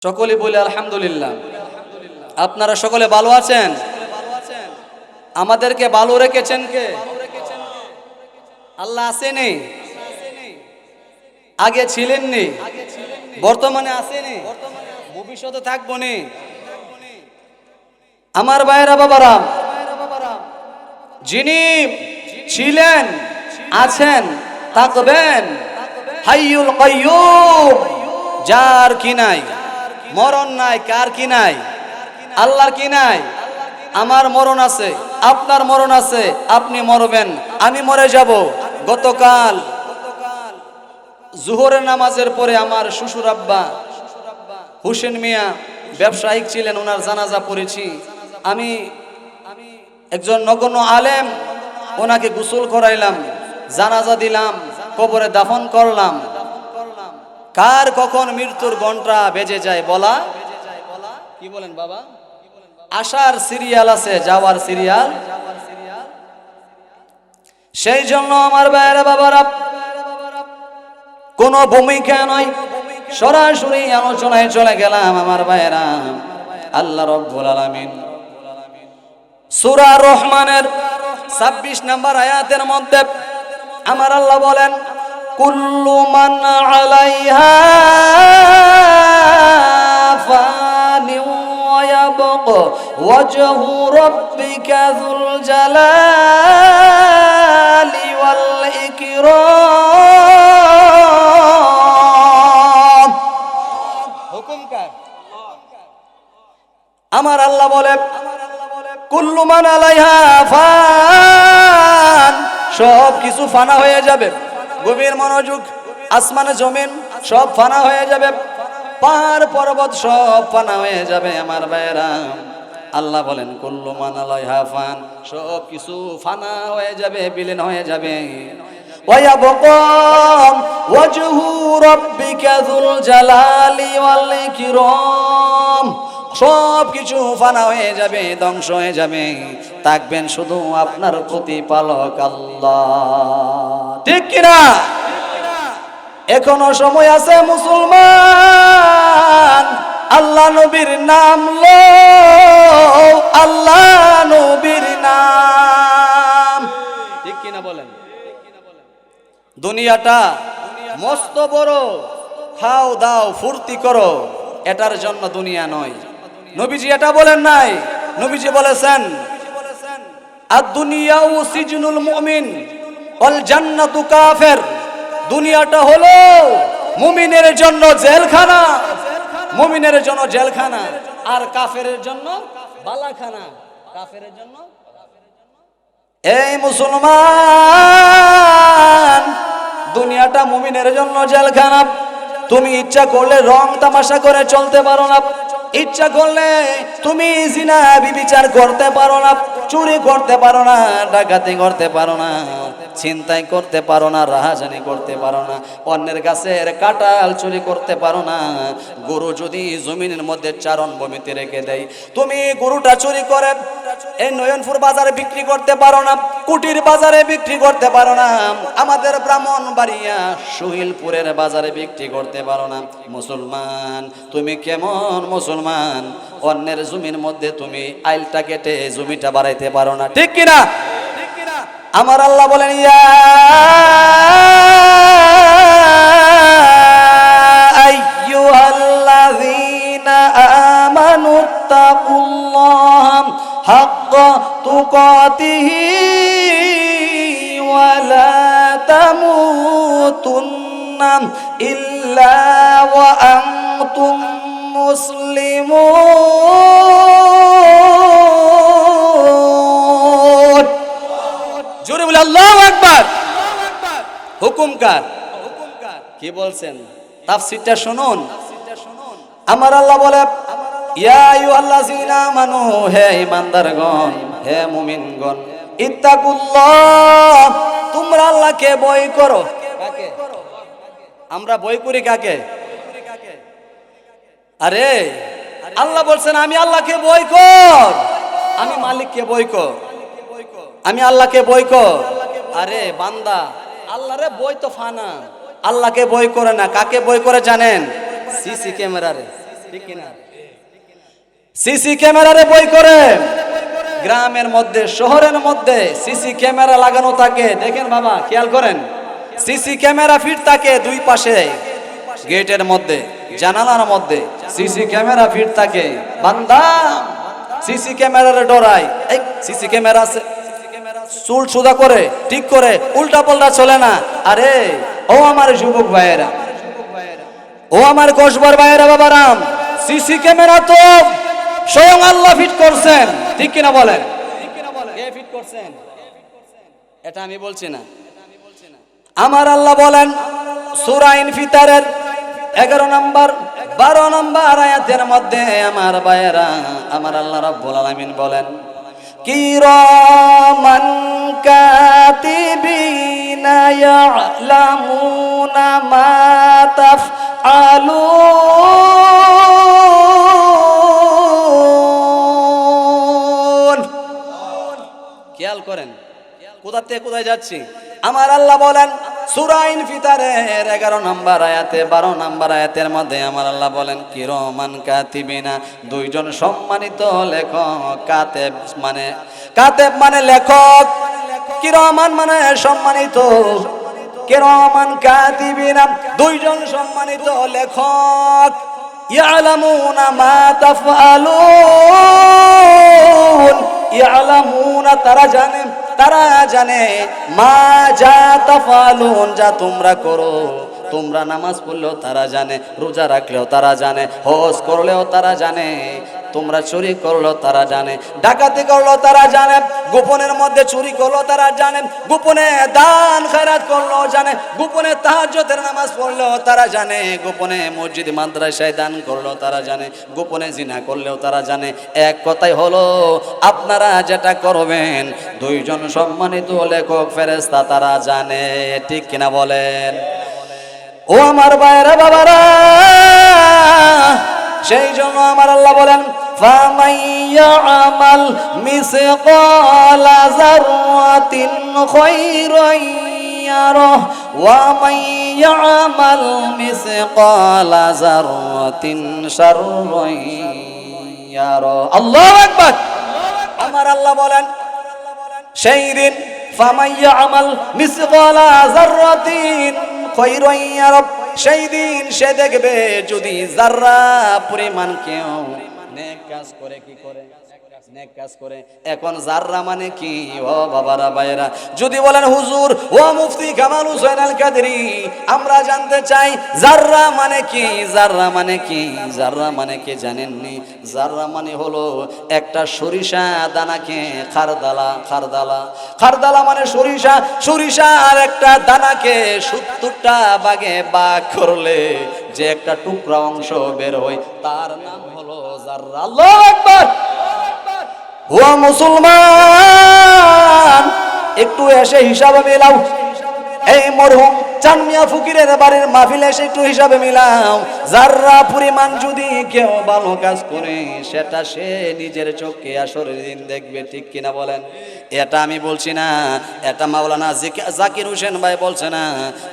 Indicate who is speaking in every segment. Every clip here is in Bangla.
Speaker 1: সকলে বলে আলহামদুলিল্লাহ। আপনারা সকলে ভালো আছেন? আমাদেরকে ভালো রেখেছেন কে? আল্লাহ আসেনি? আগে ছিলেননি, বর্তমানে আসেনি, ভবিষ্যতে থাকবনি। আমার ভাইরা বাবারা, যিনি ছিলেন, আছেন, থাকবেন, হাইয়ুল কাইয়্যুম, যার কি নাই, মরণ নাই। কার কি নাই? আল্লাহর কি নাই? আমার মরণ আছে, আপনার মরণ আছে, আপনি মরবেন, আমি মরে যাব। গতকাল জোহরের নামাজের পরে আমার শ্বশুর আব্বা হোসেন মিয়া ব্যবসায়িক ছিলেন, ওনার জানাজা পড়েছি। আমি একজন নগণ্য আলেম, ওনাকে গোসল করাইলাম, জানাজা দিলাম, কবরে দাফন করলাম। কার কখন মৃত্যুর ঘন্টা বেজে যায় বলা কি বলেন বাবা? আসার সিরিয়াল আছে, যাওয়ার সিরিয়াল। সেই জন্য আমার ভাইরা বাবারা, কোনো ভূমিকা নয়, সরাসরি আলোচনায় চলে গেলাম। আমার ভাইরা, আল্লাহ রাব্বুল আলামিন সূরা রহমানের 26 নম্বর আয়াতের মধ্যে আমার আল্লাহ বলেন, কুল্লু মান আলাইহা ফানি ওয়া ইয়াবকা ওয়াজহু রাব্বিকা যুল জালালি ওয়াল ইকরাম। হুকুম কার? আমার আল্লাহ বলে, কুল্লু মান আলাইহা ফান, সব কিছু ফানা হয়ে যাবে। গভীর মনোযোগ, আসমানে জমিন সব ফানা হয়ে যাবে, পাহাড় পর্বত সব ফানা হয়ে যাবে। আমার ভাইরা, আল্লাহ বলেন কুল্লু মান আলাইহা ফান, সব কিছু ফানা হয়ে যাবে, বিলীন হয়ে যাবে। ওয়া ইয়াবকা ওয়াজহু রাব্বিকা যুল জালালি ওয়াল ইকরাম, সব কিছু ফানা হয়ে যাবে, ধ্বংস হয়ে যাবে, থাকবেন শুধু আপনার প্রতিপালক আল্লাহ। ঠিক কিনা? এখনো সময় আছে মুসলমান, আল্লাহ নবীর নাম লো, আল্লাহ নবীর নাম। ঠিক কিনা বলেন? দুনিয়াটা মস্ত বড়, খাও দাও ফুর্তি করো, এটার জন্য দুনিয়া নয়। নবীজি এটা বলেন নাই, নবীজি বলেছেন আদ-দুনিয়াউ সিজনুল মুমিন ওয়াল জান্নাতু কাফির, দুনিয়াটা হলো মুমিনের জন্য জেলখানা, মুমিনের জন্য জেলখানা, আর কাফেরের জন্য বালাখানা। কাফেরের জন্য, এই মুসলমান, দুনিয়াটা মুমিনের জন্য জেলখানা। তুমি ইচ্ছা করলে রং তামাশা করে চলতে পারো না, ইচ্ছা করলে তুমি জিনা ব্যভিচার করতে পারো না, চুরি করতে পারো না, ডাকাতি করতে পারো না, ছিনতাই করতে পারো না, রাহাজানি করতে পারো না, অন্যের গাছের কাঁঠাল চুরি করতে পারো না। গরু যদি জমিনের মধ্যে চারণ ভূমিতে রেখে দেয়, তুমি গরুটা চুরি করে এই নয়নপুর বাজারে বিক্রি করতে পারো না, কুটির বাজারে বিক্রি করতে পারো না, আমাদের ব্রাহ্মণবাড়িয়া সুহিলপুরের বাজারে বিক্রি করতে পারো না। মুসলমান, তুমি কেমন মুসলমান, অন্যের জমির মধ্যে তুমি আইলটা কেটে জমিটা বাড়াইতে পারো না। ঠিক কিনা? আমার আল্লাহ বলেন, ইয়া আইয়ুহাল্লাযীনা আমানুত্তাকুল্লাহা হাক্কা তুকাতিহি ওয়া লা তামুতুন্না ইল্লা ওয়া আনতুম মুসলিমুন। জোরে বলে আল্লাহু আকবার। হুকুম কার? কি বলছেন? তাফসীরটা শুনুন। আমার আল্লাহ বলে, ইয়া আইয়ুহাল্লাযীনা আমানু, হে ঈমানদারগণ, হে মুমিনগণ, ইত্তাকুল্লাহ, তোমরা আল্লাহকে ভয় করো। কাকে? আমরা ভয় করি কাকে? আরে আল্লাহ বলছেন আমি আল্লাহকে ভয় কর, আমি মালিককে ভয় কর, আমি আল্লাহকে ভয় কর। আরে বান্দা, আল্লাহরে ভয় তো ফানা, আল্লাহকে ভয় করে না। কাকে ভয় করে জানেন? সিসি ক্যামেরারে। ঠিক কিনা? সিসি ক্যামেরারে বই করে গ্রামের মধ্যে শহরের মধ্যে সিসি ক্যামেরা লাগানো থাকে। দেখেন বাবা, খেয়াল করেন, সিসি ক্যামেরা ফিট থাকে দুই পাশে, গেটের মধ্যে জানালার মধ্যে সিসি ক্যামেরা ফিট থাকে। বান্দা সিসি ক্যামেরারে ডরাই, এই সিসি ক্যামেরা আছে, চুল সুদা করে ঠিক করে উল্টা পাল্টা চলে না। আরে ও আমার যুবক ভাইয়েরা, ও আমার কসবার ভাইয়েরা, বাবারাম, সিসি ক্যামেরা তো স্বয়ং আল্লাহ ফিট করছেন, ঠিক কিনা বলেন? কে ফিট করছেন? এটা আমি বলছি না, আমার আল্লাহ বলেন সূরা ইনফিতারের 11 নম্বর 12 নম্বর আয়াতের মধ্যে, আমার ভাইয়েরা, আমার আল্লাহ রাব্বুল আলামিন বলেন, কিরামান কাতিবিনা ইয়ালামুনা মা তাফআলুন। খেয়াল করেন কোথা থেকে কোথায় যাচ্ছি। আমার আল্লাহ বলেন সূরা ইনফিতারের 11 নম্বর আয়াতে 12 নম্বর আয়াতের মধ্যে আমার আল্লাহ বলেন, কিরামান কাতিবিনা, দুইজন সম্মানিত লেখক। কাতেব মানে লেখক, কিরামান মানে সম্মানিত, কিরামান কাতিবিনা দুইজন সম্মানিত লেখক, ইয়ালামুনা মা তাফআলুন, ইয়ালামুনা তারা জানে মা যা তাফআলুন, যা তোমরা করো। তোমরা নামাজ পড়লেও তারা জানে, রোজা রাখলেও তারা জানে, হজ করলেও তারা জানে, তোমরা চুরি করলেও তারা জানে, ডাকাতি করলেও তারা জানে, গোপনের মধ্যে চুরি করলেও তারা জানে, গোপনে দান খয়রাত করলেও জানে, গোপনে তাহাজ্জুদের নামাজ পড়লেও তারা জানে, গোপনে মসজিদ মাদ্রাসায় দান করলেও তারা জানে, গোপনে জিনা করলেও তারা জানে। এক কথাই হলো, আপনারা যেটা করবেন দুইজন সম্মানিত লেখক ফেরেশতা তারা জানে, ঠিক কিনা বলেন? ও আমার ভাইরা বাবারা, সেই জন্য আমার আল্লাহ বলেন, ফামাইয়ামাল মিসকালা যাররাতিন খায়রান ইয়ারাহ ওয়া মাইয়ামাল মিসকালা যাররাতিন শাররান ইয়ারাহ। আল্লাহু আকবার। আমার আল্লাহ বলেন সেই দিন, ফামাইয়ামাল মিসকালা যাররাতিন খায়রান ইয়ারাহ, সেই দিন সে দেখবে যদি যাররা পরিমাণ কেউ নেক কাজ করে, কি করে? নেক কাজ করে। এখন যাররা মানে কি? ও বাবারা ভাইরা, যদি বলেন হুজুর ও মুফতি কামাল হোসেন আল কাদরি, আমরা জানতে চাই যাররা মানে কি? যাররা মানে কি? যাররা মানে কি জানেননি? যাররা মানে হলো একটা সরিষা দানাকে খারদালা মানে সরিষা আর একটা দানাকে 70টা ভাগে ভাগ করলে যে একটা টুকরা অংশ বের হয়, তার নাম হলো যাররা। আল্লাহু আকবার। ও মুসলমান, একটু এসে হিসাবে মিলাও, এই মরহুম চান মিয়া ফকিরের বাড়ির মাহফিলে এসে একটু হিসাবে মিলাও। যাররা পরিমাণ যদি কেউ ভালো কাজ করে, সেটা সে নিজের চোখে আসরের দিন দেখবে, ঠিক কিনা বলেন? এটা আমি বলছি না, এটা মাওলানা জাকির হোসেন ভাই বলছে না,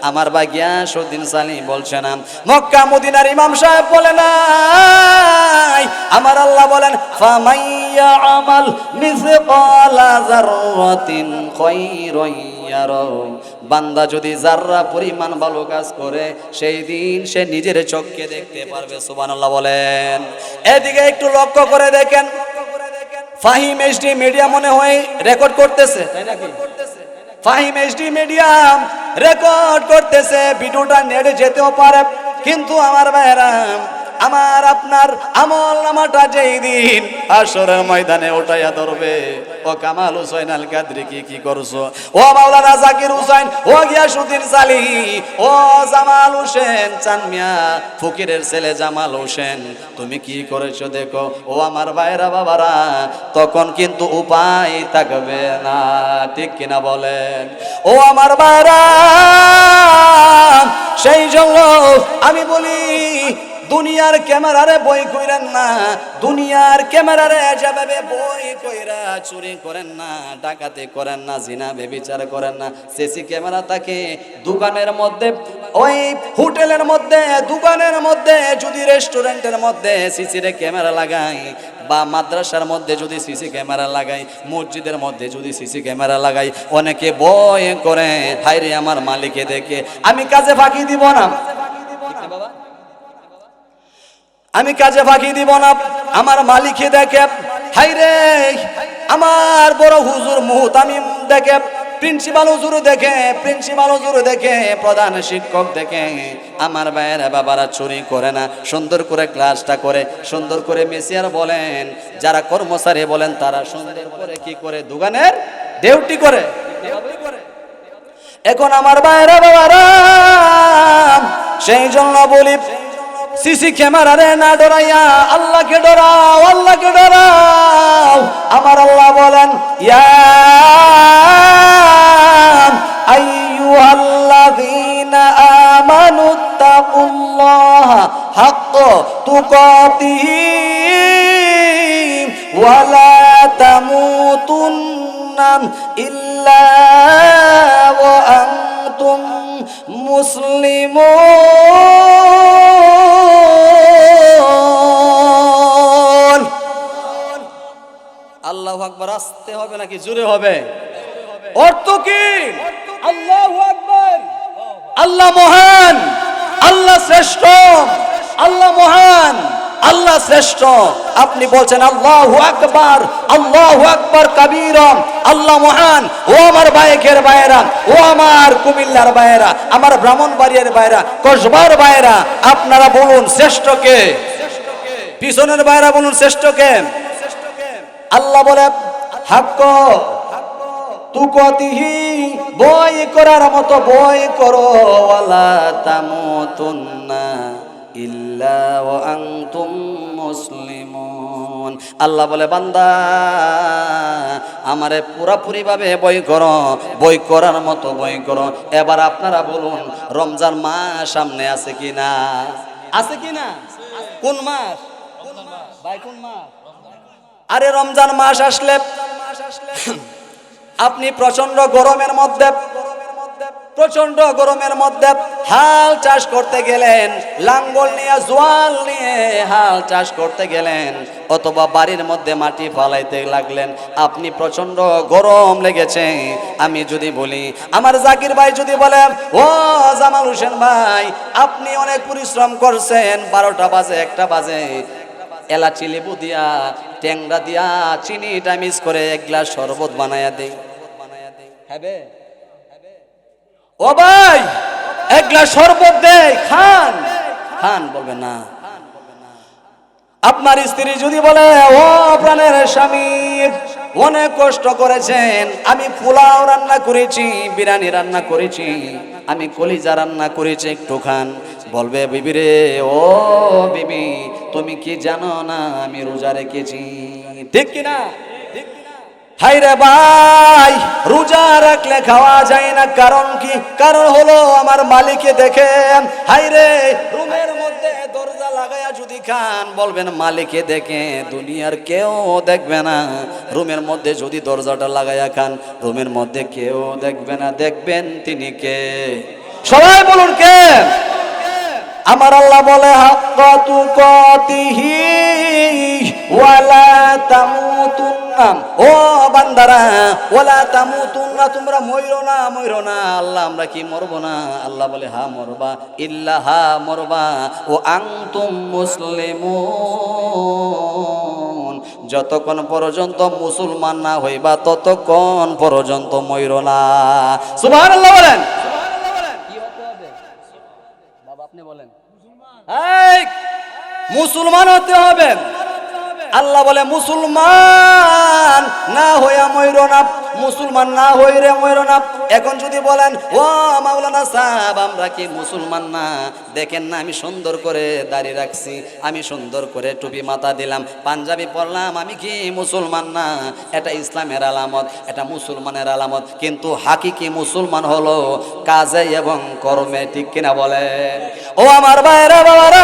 Speaker 1: আমার ভাই গিয়াসউদ্দিন সালি বলছে না, মক্কা মদিনার ইমাম সাহেব বলে নাই, আমার আল্লাহ বলেন, ফামাইয়া আমাল মিসকালা যাররাতিন খায়রান ইয়ারাহ, বান্দা যদি যাররা পরিমাণ ভালো কাজ করে, সেই দিন সে নিজের চোখে দেখতে পারবে। সুবহানাল্লাহ বলেন। এদিকে একটু লক্ষ্য করে দেখেন, ফাহিম এইচডি মিডিয়া মনে হয় রেকর্ড করতেছে, তাই নাকি? ফাহিম এইচডি মিডিয়াম রেকর্ড করতেছে, ভিডিওটা নেটে যেতেও পারে, কিন্তু আমার ভাইরা, আমার আপনার আমল নামাটা যেই দিন হাশরের ময়দানে উঠাইয়া ধরবে, ও কামাল হোসেন আল কাদরি কি করছো? ও মাওলানা জাকির হোসেন, ও গিয়াসউদ্দিন সালি, ও জামাল হোসেন চান মিয়া ফকিরের ছেলে জামাল হোসেন, তুমি কি করেছো দেখো। ও আমার ভাইরা বাবারা, তখন কিন্তু উপায় থাকবে না, ঠিক কিনা বলেন? ও আমার ভাইরা, সেই জন্য আমি বলি, দুনিয়ার ক্যামেরারে বই কইরেন না, দুনিয়ার ক্যামেরারে যেভাবে বই কইরা চুরি করেন না, ডাকাতি করেন না, জিনা ব্যভিচার করেন না। সিসি ক্যামেরা থাকে দোকানের মধ্যে, ওই হোটেলের মধ্যে, দোকানের মধ্যে, যদি রেস্টুরেন্টের মধ্যে সিসি ক্যামেরা লাগাই, বা মাদ্রাসার মধ্যে যদি সিসি ক্যামেরা লাগাই, মসজিদের মধ্যে যদি সিসি ক্যামেরা লাগাই, অনেকে ভয় করে, হায়রে আমার মালিকে দেখে আমি কাজে ফাঁকি দিব না, আমি কাজে ফাঁকি দিব না, আমার মালিকে দেখে, হায়রে আমার বড় হুজুর মুহতামিম দেখে, প্রিন্সিপাল হুজুর দেখে, প্রিন্সিপাল হুজুর দেখে, প্রধান শিক্ষক দেখে, আমার ভাইয়েরা বাবারা চুরি করে না, সুন্দর করে ক্লাসটা করে, সুন্দর করে মেসিয়ার বলেন, যারা কর্মচারী বলেন, তারা সুন্দর করে কি করে দোকানের ডিউটি করে। এখন আমার ভাইয়েরা বাবারা, সেই জন্য বলি সিসি ক্যামেরারে না ডরাইয়া আল্লাহকে ডরাও, আল্লাহকে ডরাও। আমার আল্লাহ বলেন, ইয়া আইয়ুহাল্লাযীনা আমানুত্তাকুল্লাহা হাক্কা তুকাতিহি ওয়া লা তামুতুন্না ইল্লা ওয়া আনতুম মুসলিমুন। আল্লাহু আকবার। আসতে হবে নাকি জোরে হবে? অর্থ কি? আল্লাহু আকবার। আল্লাহ মহান, আল্লাহ শ্রেষ্ঠ, আল্লাহ মহান, আল্লাহ শ্রেষ্ঠ। আপনি বলছেন আল্লাহু আকবার, আল্লাহু আকবার কাবীরা, আল্লাহ মহান। ও আমার বাইকের বাইরা, ও আমার কুমিল্লার বাইরা, আমার ব্রাহ্মণবাড়িয়ার বাইরা, কসবার বাইরা, আপনারা বলুন শ্রেষ্ঠ কে? পিছনের বাইরা বলুন শ্রেষ্ঠ কে? আল্লাহ বলে হাক্ক তুকাতিহি, বয় করার মতো বয় করো, ওয়ালা তামুতুন্না ইল্লা ওয়া আনতুম মুসলিমুন। আল্লাহ বলে বান্দা আমারে পুরাপুরি ভাবে বই করো, বই করার মতো বই করো। এবার আপনারা বলুন রমজান মাস সামনে আছে কিনা? আছে কিনা? কোন মাস ভাই, কোন মাস? আরে রমজান মাস আসলে আপনি প্রচন্ড গরমের মধ্যে, প্রচন্ড গরমের মধ্যে হাল চাষ করতে গেলেন, লাঙ্গল নিয়ে জোয়াল নিয়ে হাল চাষ করতে গেলেন, অথবা বাড়ির মধ্যে মাটি ফালাইতে লাগলেন, আপনি প্রচন্ড গরম লেগেছে। আমি যদি বলি, আমার জাকির ভাই যদি বলে, ও জামাল হোসেন ভাই আপনি অনেক পরিশ্রম করছেন, 12টা বাজে 1টা বাজে, এলাচি লেবু দিয়া, ট্যাংরা দিয়া, চিনিটা মিক্স করে 1 গ্লাস শরবত বানায়া দেই, হবে? ও ভাই 1 গ্লাস শরবত দে, খান, খান, বলবে না। আপনার স্ত্রী যদি বলে, ও প্রাণের স্বামী অনেক কষ্ট করেছেন, আমি পোলাও রান্না করেছি, বিরিয়ানি রান্না করেছি, আমি কলিজা রান্না করেছি, একটু খান, বলবে বিবি রে, ও বিবি তুমি কি জানো না আমি রোজা রেখেছি, ঠিক কিনা? হায়রে ভাই রোজা রাখলে খাওয়া যায় না, কারণ কি? কারণ হলো আমার মালিকে দেখে। হায়রে রুমের মধ্যে দরজা লাগায়া যদি খান, বলবেন মালিকে দেখে, দুনিয়ার কেউ দেখবে না। রুমের মধ্যে যদি দরজাটা লাগায়া খান, রুমের মধ্যে কেউ দেখবে না, দেখবেন তিনি কে? সবাই বলুন কে? আমার আল্লাহ বলে হাক্কা তুকাতিহি ওয়ালা তামুতুন্না, ও বান্দারা ওয়ালা তামুতুন্না, তোমরা মরো না, মরো না। আল্লাহ আমরা কি মরবো না? আল্লাহ বলে হা মরবা, ইল্লা হা মরবা, ও আনতুম মুসলিমুন, যতক্ষণ পর্যন্ত মুসলমান না হইবা ততক্ষণ পর্যন্ত মরো না। সুবহানাল্লাহ বলেন। আপনি বলেন মুসলমান হতে হবে। আল্লাহ বলে মুসলমান না হইয়া মইরো না, মুসলমান না হইরে মইরো না। এখন যদি বলেন ও মাওলানা সাহেব আমরা কি মুসলমান না, দেখেন না আমি সুন্দর করে দাড়ি রাখছি, আমি সুন্দর করে টুপি মাথা দিলাম, পাঞ্জাবি পরলাম, আমি কি মুসলমান না? এটা ইসলামের আলামত, এটা মুসলমানের আলামত। কিন্তু হাকিকি মুসলমান হলো কাজে এবং কর্মে, ঠিক কিনা বলেন? ও আমার ভাইরা বাবারা,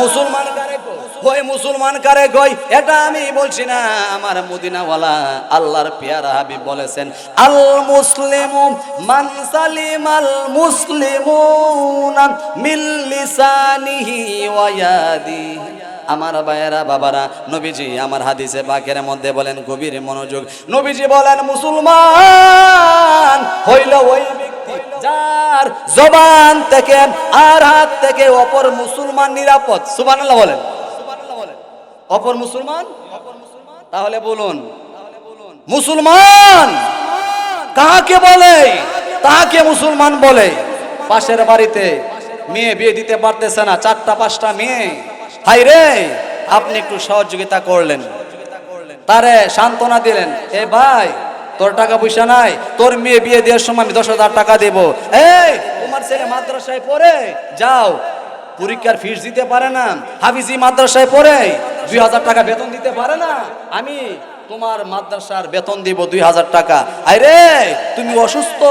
Speaker 1: মুসলমান কারে কই? ওই মুসলমান কারে কই এটা আমি বলছি না, আমার মদিনাওয়ালা আল্লাহর পেয়ারা হাবিব বলেছেন আল মুসলিমু মান সালিমাল মুসলিমুনা মিন লিসানিহি ওয়া ইয়াদিহি। আমার ভাইয়েরা বাবারা, নবীজি আমার হাদিসে পাকের মধ্যে বলেন, গভীর মনোযোগ, নবীজি বলেন মুসলমান হইল ওই ব্যক্তি যার জবান থেকে আর হাত থেকে অপর মুসলমান নিরাপদ। সুবহানাল্লাহ বলেন, অপর মুসলমান। তাহলে বলুন মুসলমান কাকে বলে? তাকে মুসলমান বলে। পাশের বাড়িতে মেয়ে বিয়ে দিতে পারতেছে না, 4টা 5টা মেয়ে, হাই রে, আপনি একটু সহযোগিতা করলেন, তারে সান্ত্বনা দিলেন, এ ভাই তোর টাকা পয়সা নাই, তোর মেয়ে বিয়ে দেওয়ার সময় আমি 10,000 টাকা দেব, এই তোমার ছেলে মাদ্রাসায় পড়ে, যাও পরীক্ষার ফিস দিতে পারে না, হাফিজি মাদ্রাসায় পড়ে 2,000 টাকা বেতন দিতে পারে না, আমি তোমার মাদ্রাসার বেতন দিব 2,000 টাকা। আরে তুমি অসুস্থ,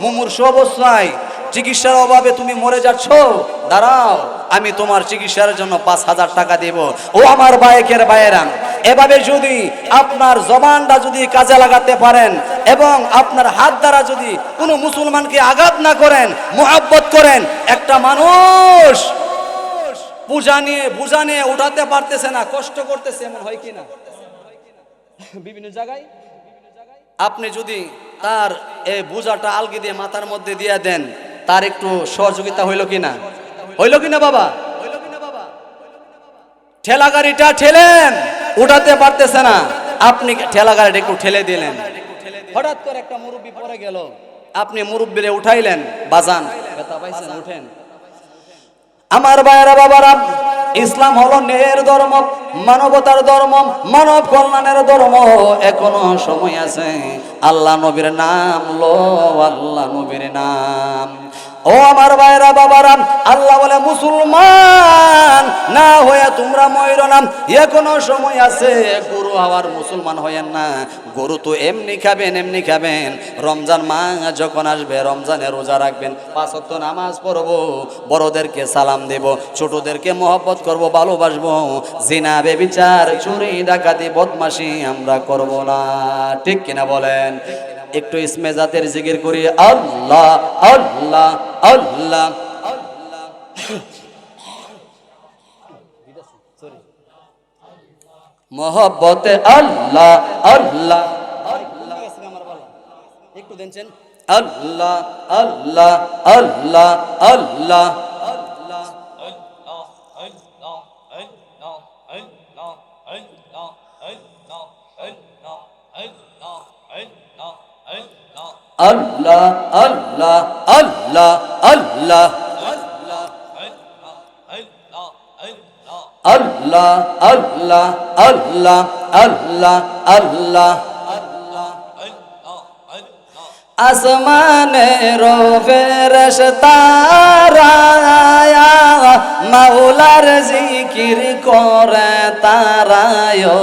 Speaker 1: মুমূর্ষু অবস্থায়, চিকিৎসার অভাবে তুমি মরে যাচ্ছ, দাঁড়াও আমি তোমার চিকিৎসার জন্য 5,000 টাকা দেব। ও আমার বায়েকের বায়েরান, এভাবে যদি আপনার জবানটা যদি কাজে লাগাতে পারেন এবং আপনার হাত দ্বারা যদি কোনো মুসলমানকে আঘাত না করেন, মুহাব্বত করেন, একটা মানুষ বুঝা নিয়ে উঠাতে পারতেছে না, কষ্ট করতেছে, এমন হয় কিনা বিভিন্ন জায়গায়, আপনি যদি তার এই বোঝাটা আলগি দিয়ে মাথার মধ্যে দিয়ে দেন, তার একটু সহযোগিতা হইল কিনা? হইল কিনা বাবা? ঠেলা গাড়িটা ঠেলেন, উঠাতে পারতেছে না, আপনি ঠেলা গাড়িটা একটু ঠেলে দিলেন, হঠাৎ করে একটা মুরব্বি পড়ে গেল, আপনি মুরব্বিরে উঠাইলেন, বাজান ব্যথা পাইছেন, উঠেন। আমার ভাইয়েরা বাবারা, ইসলাম হলো ন্যায়ের ধর্ম, মানবতার ধর্ম, মানব কল্যাণের ধর্ম। এখনো সময় আছে, আল্লাহ নবীর নাম লো, আল্লাহ নবীর নাম। ও আমার ভাইয়েরা বাবারা, আল্লাহ বলে মুসলমান না হয়ে তোমরা ময়ূর নাম, এখনো সময় আছে, গরু হওয়ার মুসলমান হয়েন না। গরু তো এমনি খাবেন, এমনি খাবেন, রমজান মাস যখন আসবে রমজানে রোজা রাখবেন, 5 ওয়াক্ত নামাজ পড়বো, বড়দেরকে সালাম দেব, ছোটদেরকে মহব্বত করব, ভালোবাসবো, জিনা বেবিচার চুরি ডাকাতি বদমাশি আমরা করব না, ঠিক কিনা বলেন? একটু ইসমে জাতের জিকির করি, আল্লাহ আল্লাহ আল্লাহ। মহব্বতে আল্লাহ আল্লাহ, একটু দেনছেন, আল্লাহ আল্লাহ আল্লাহ আল্লাহ। আল্লাহ আল্লাহ আল্লাহ আল্লাহ আল্লাহ আল্লাহ আল্লাহ আল্লাহ আল্লাহ। আসমানের ফেরেশতারা মাওলার জিকির করে তারা, ও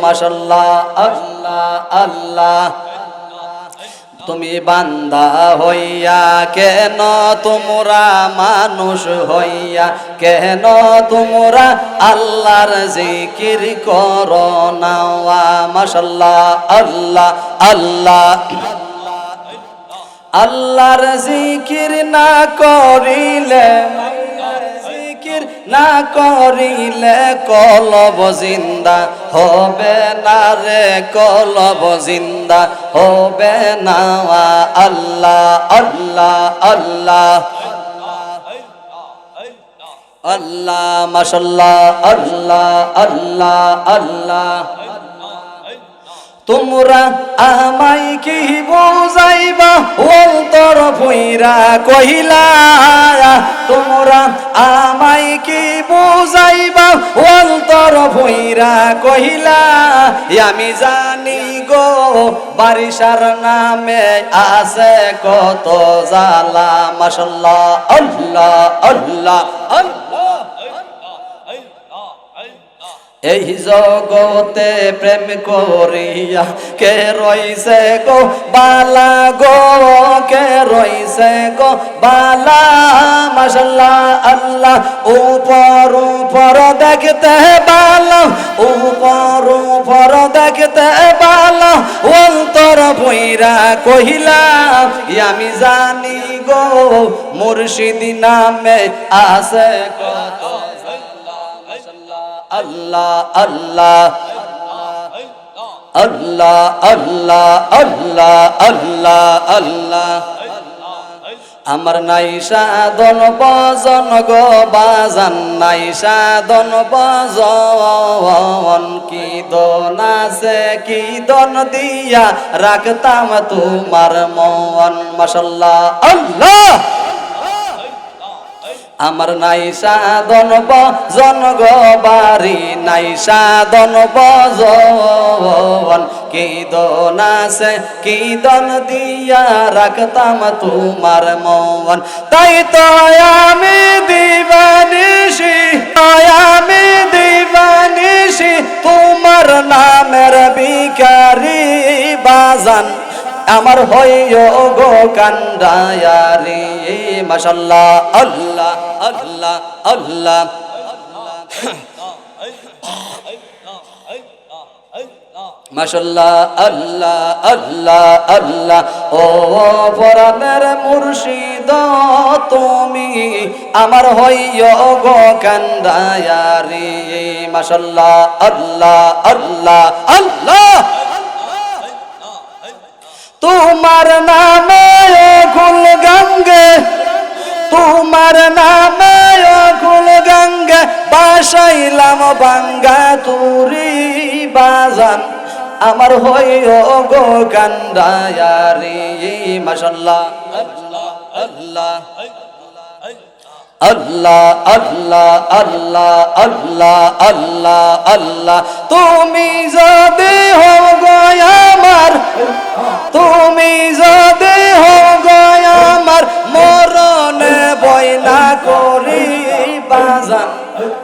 Speaker 1: মাশাআল্লাহ, আল্লাহ আল্লাহ। তুমি বান্দা হইয়া কেন তোমরা মানুষ হইয়া কেন তোমরা আল্লাহর জিকির করো না? মাশাআল্লাহ, আল্লাহ আল্লাহ। আল্লাহর জিকির না করিলে, জিকির না করিলে কলব জিন্দা হবে না রে, কলব জিন্দা হবে না। আল্লাহ আল্লাহ আল্লাহ আল্লাহ, মাশাআল্লাহ, আল্লাহ আল্লাহ আল্লাহ। তোমরা আমায় কি বুঝাইবা অন্তর ভইরা কহিলা তোমরা আমায় কি বুঝাইবা অন্তর ভইরা কহিলা আমি জানি গো বারিশার নামে আছে কত জালা মাশাআল্লাহ আল্লাহ আল্লাহ আল্লাহ এই জগতে প্রেম করিয়া কে রইছে গো বালা গো কে রইছে গো বালা মাশাআল্লাহ আল্লাহ উপর উপর দেখতে বালা উপর উপর দেখতে বালা অন্তর ভইরা কহিলা আমি জানি গো মুর্শিদ নামে আছে কত আল্লাহ আল্লাহ আল্লাহ আল্লাহ আল্লাহ আল্লাহ আল্লাহ আমার নাই সাধন বজন গো বাজান নাই সাধন বজন কি দন আছে কি দন দিয়া রাখতাম তোমার মন মাশাআল্লাহ আল্লাহ আমার নাই সাধন বজন গো বাড়ি নাই সাধন বজন কি দন আছে কি দন দিয়া রাখতাম তোমার মন তাই তো আমি দিবানিশি আমি দিবানিশি তোমার নামের ভিখারি বাজান আমার হইও গো কান্দায়ারি মাশাআল্লাহ আল্লাহ আল্লাহ আল্লাহ মাশাআল্লাহ আল্লাহ আল্লাহ আল্লাহ ও পরাণের মুর্শিদ তুমি আমার হইও গো কান্দায়ারি মাশাআল্লাহ আল্লাহ আল্লাহ আল্লাহ তোমার নামে কুল গঙ্গে তোমার নামে কুল গঙ্গে বাসাইলাম বাঙ্গা তুরি বাজান আমার হইও গো কান্দায়ারি মাশাআল্লাহ আল্লাহ আল্লাহ আল্লাহ আল্লাহ আল্লাহ আল্লাহ আল্লাহ আল্লাহ তুমি যদি হও গো আমার তুমি যদি হও গো আমার মরণে বয়না করি বাজান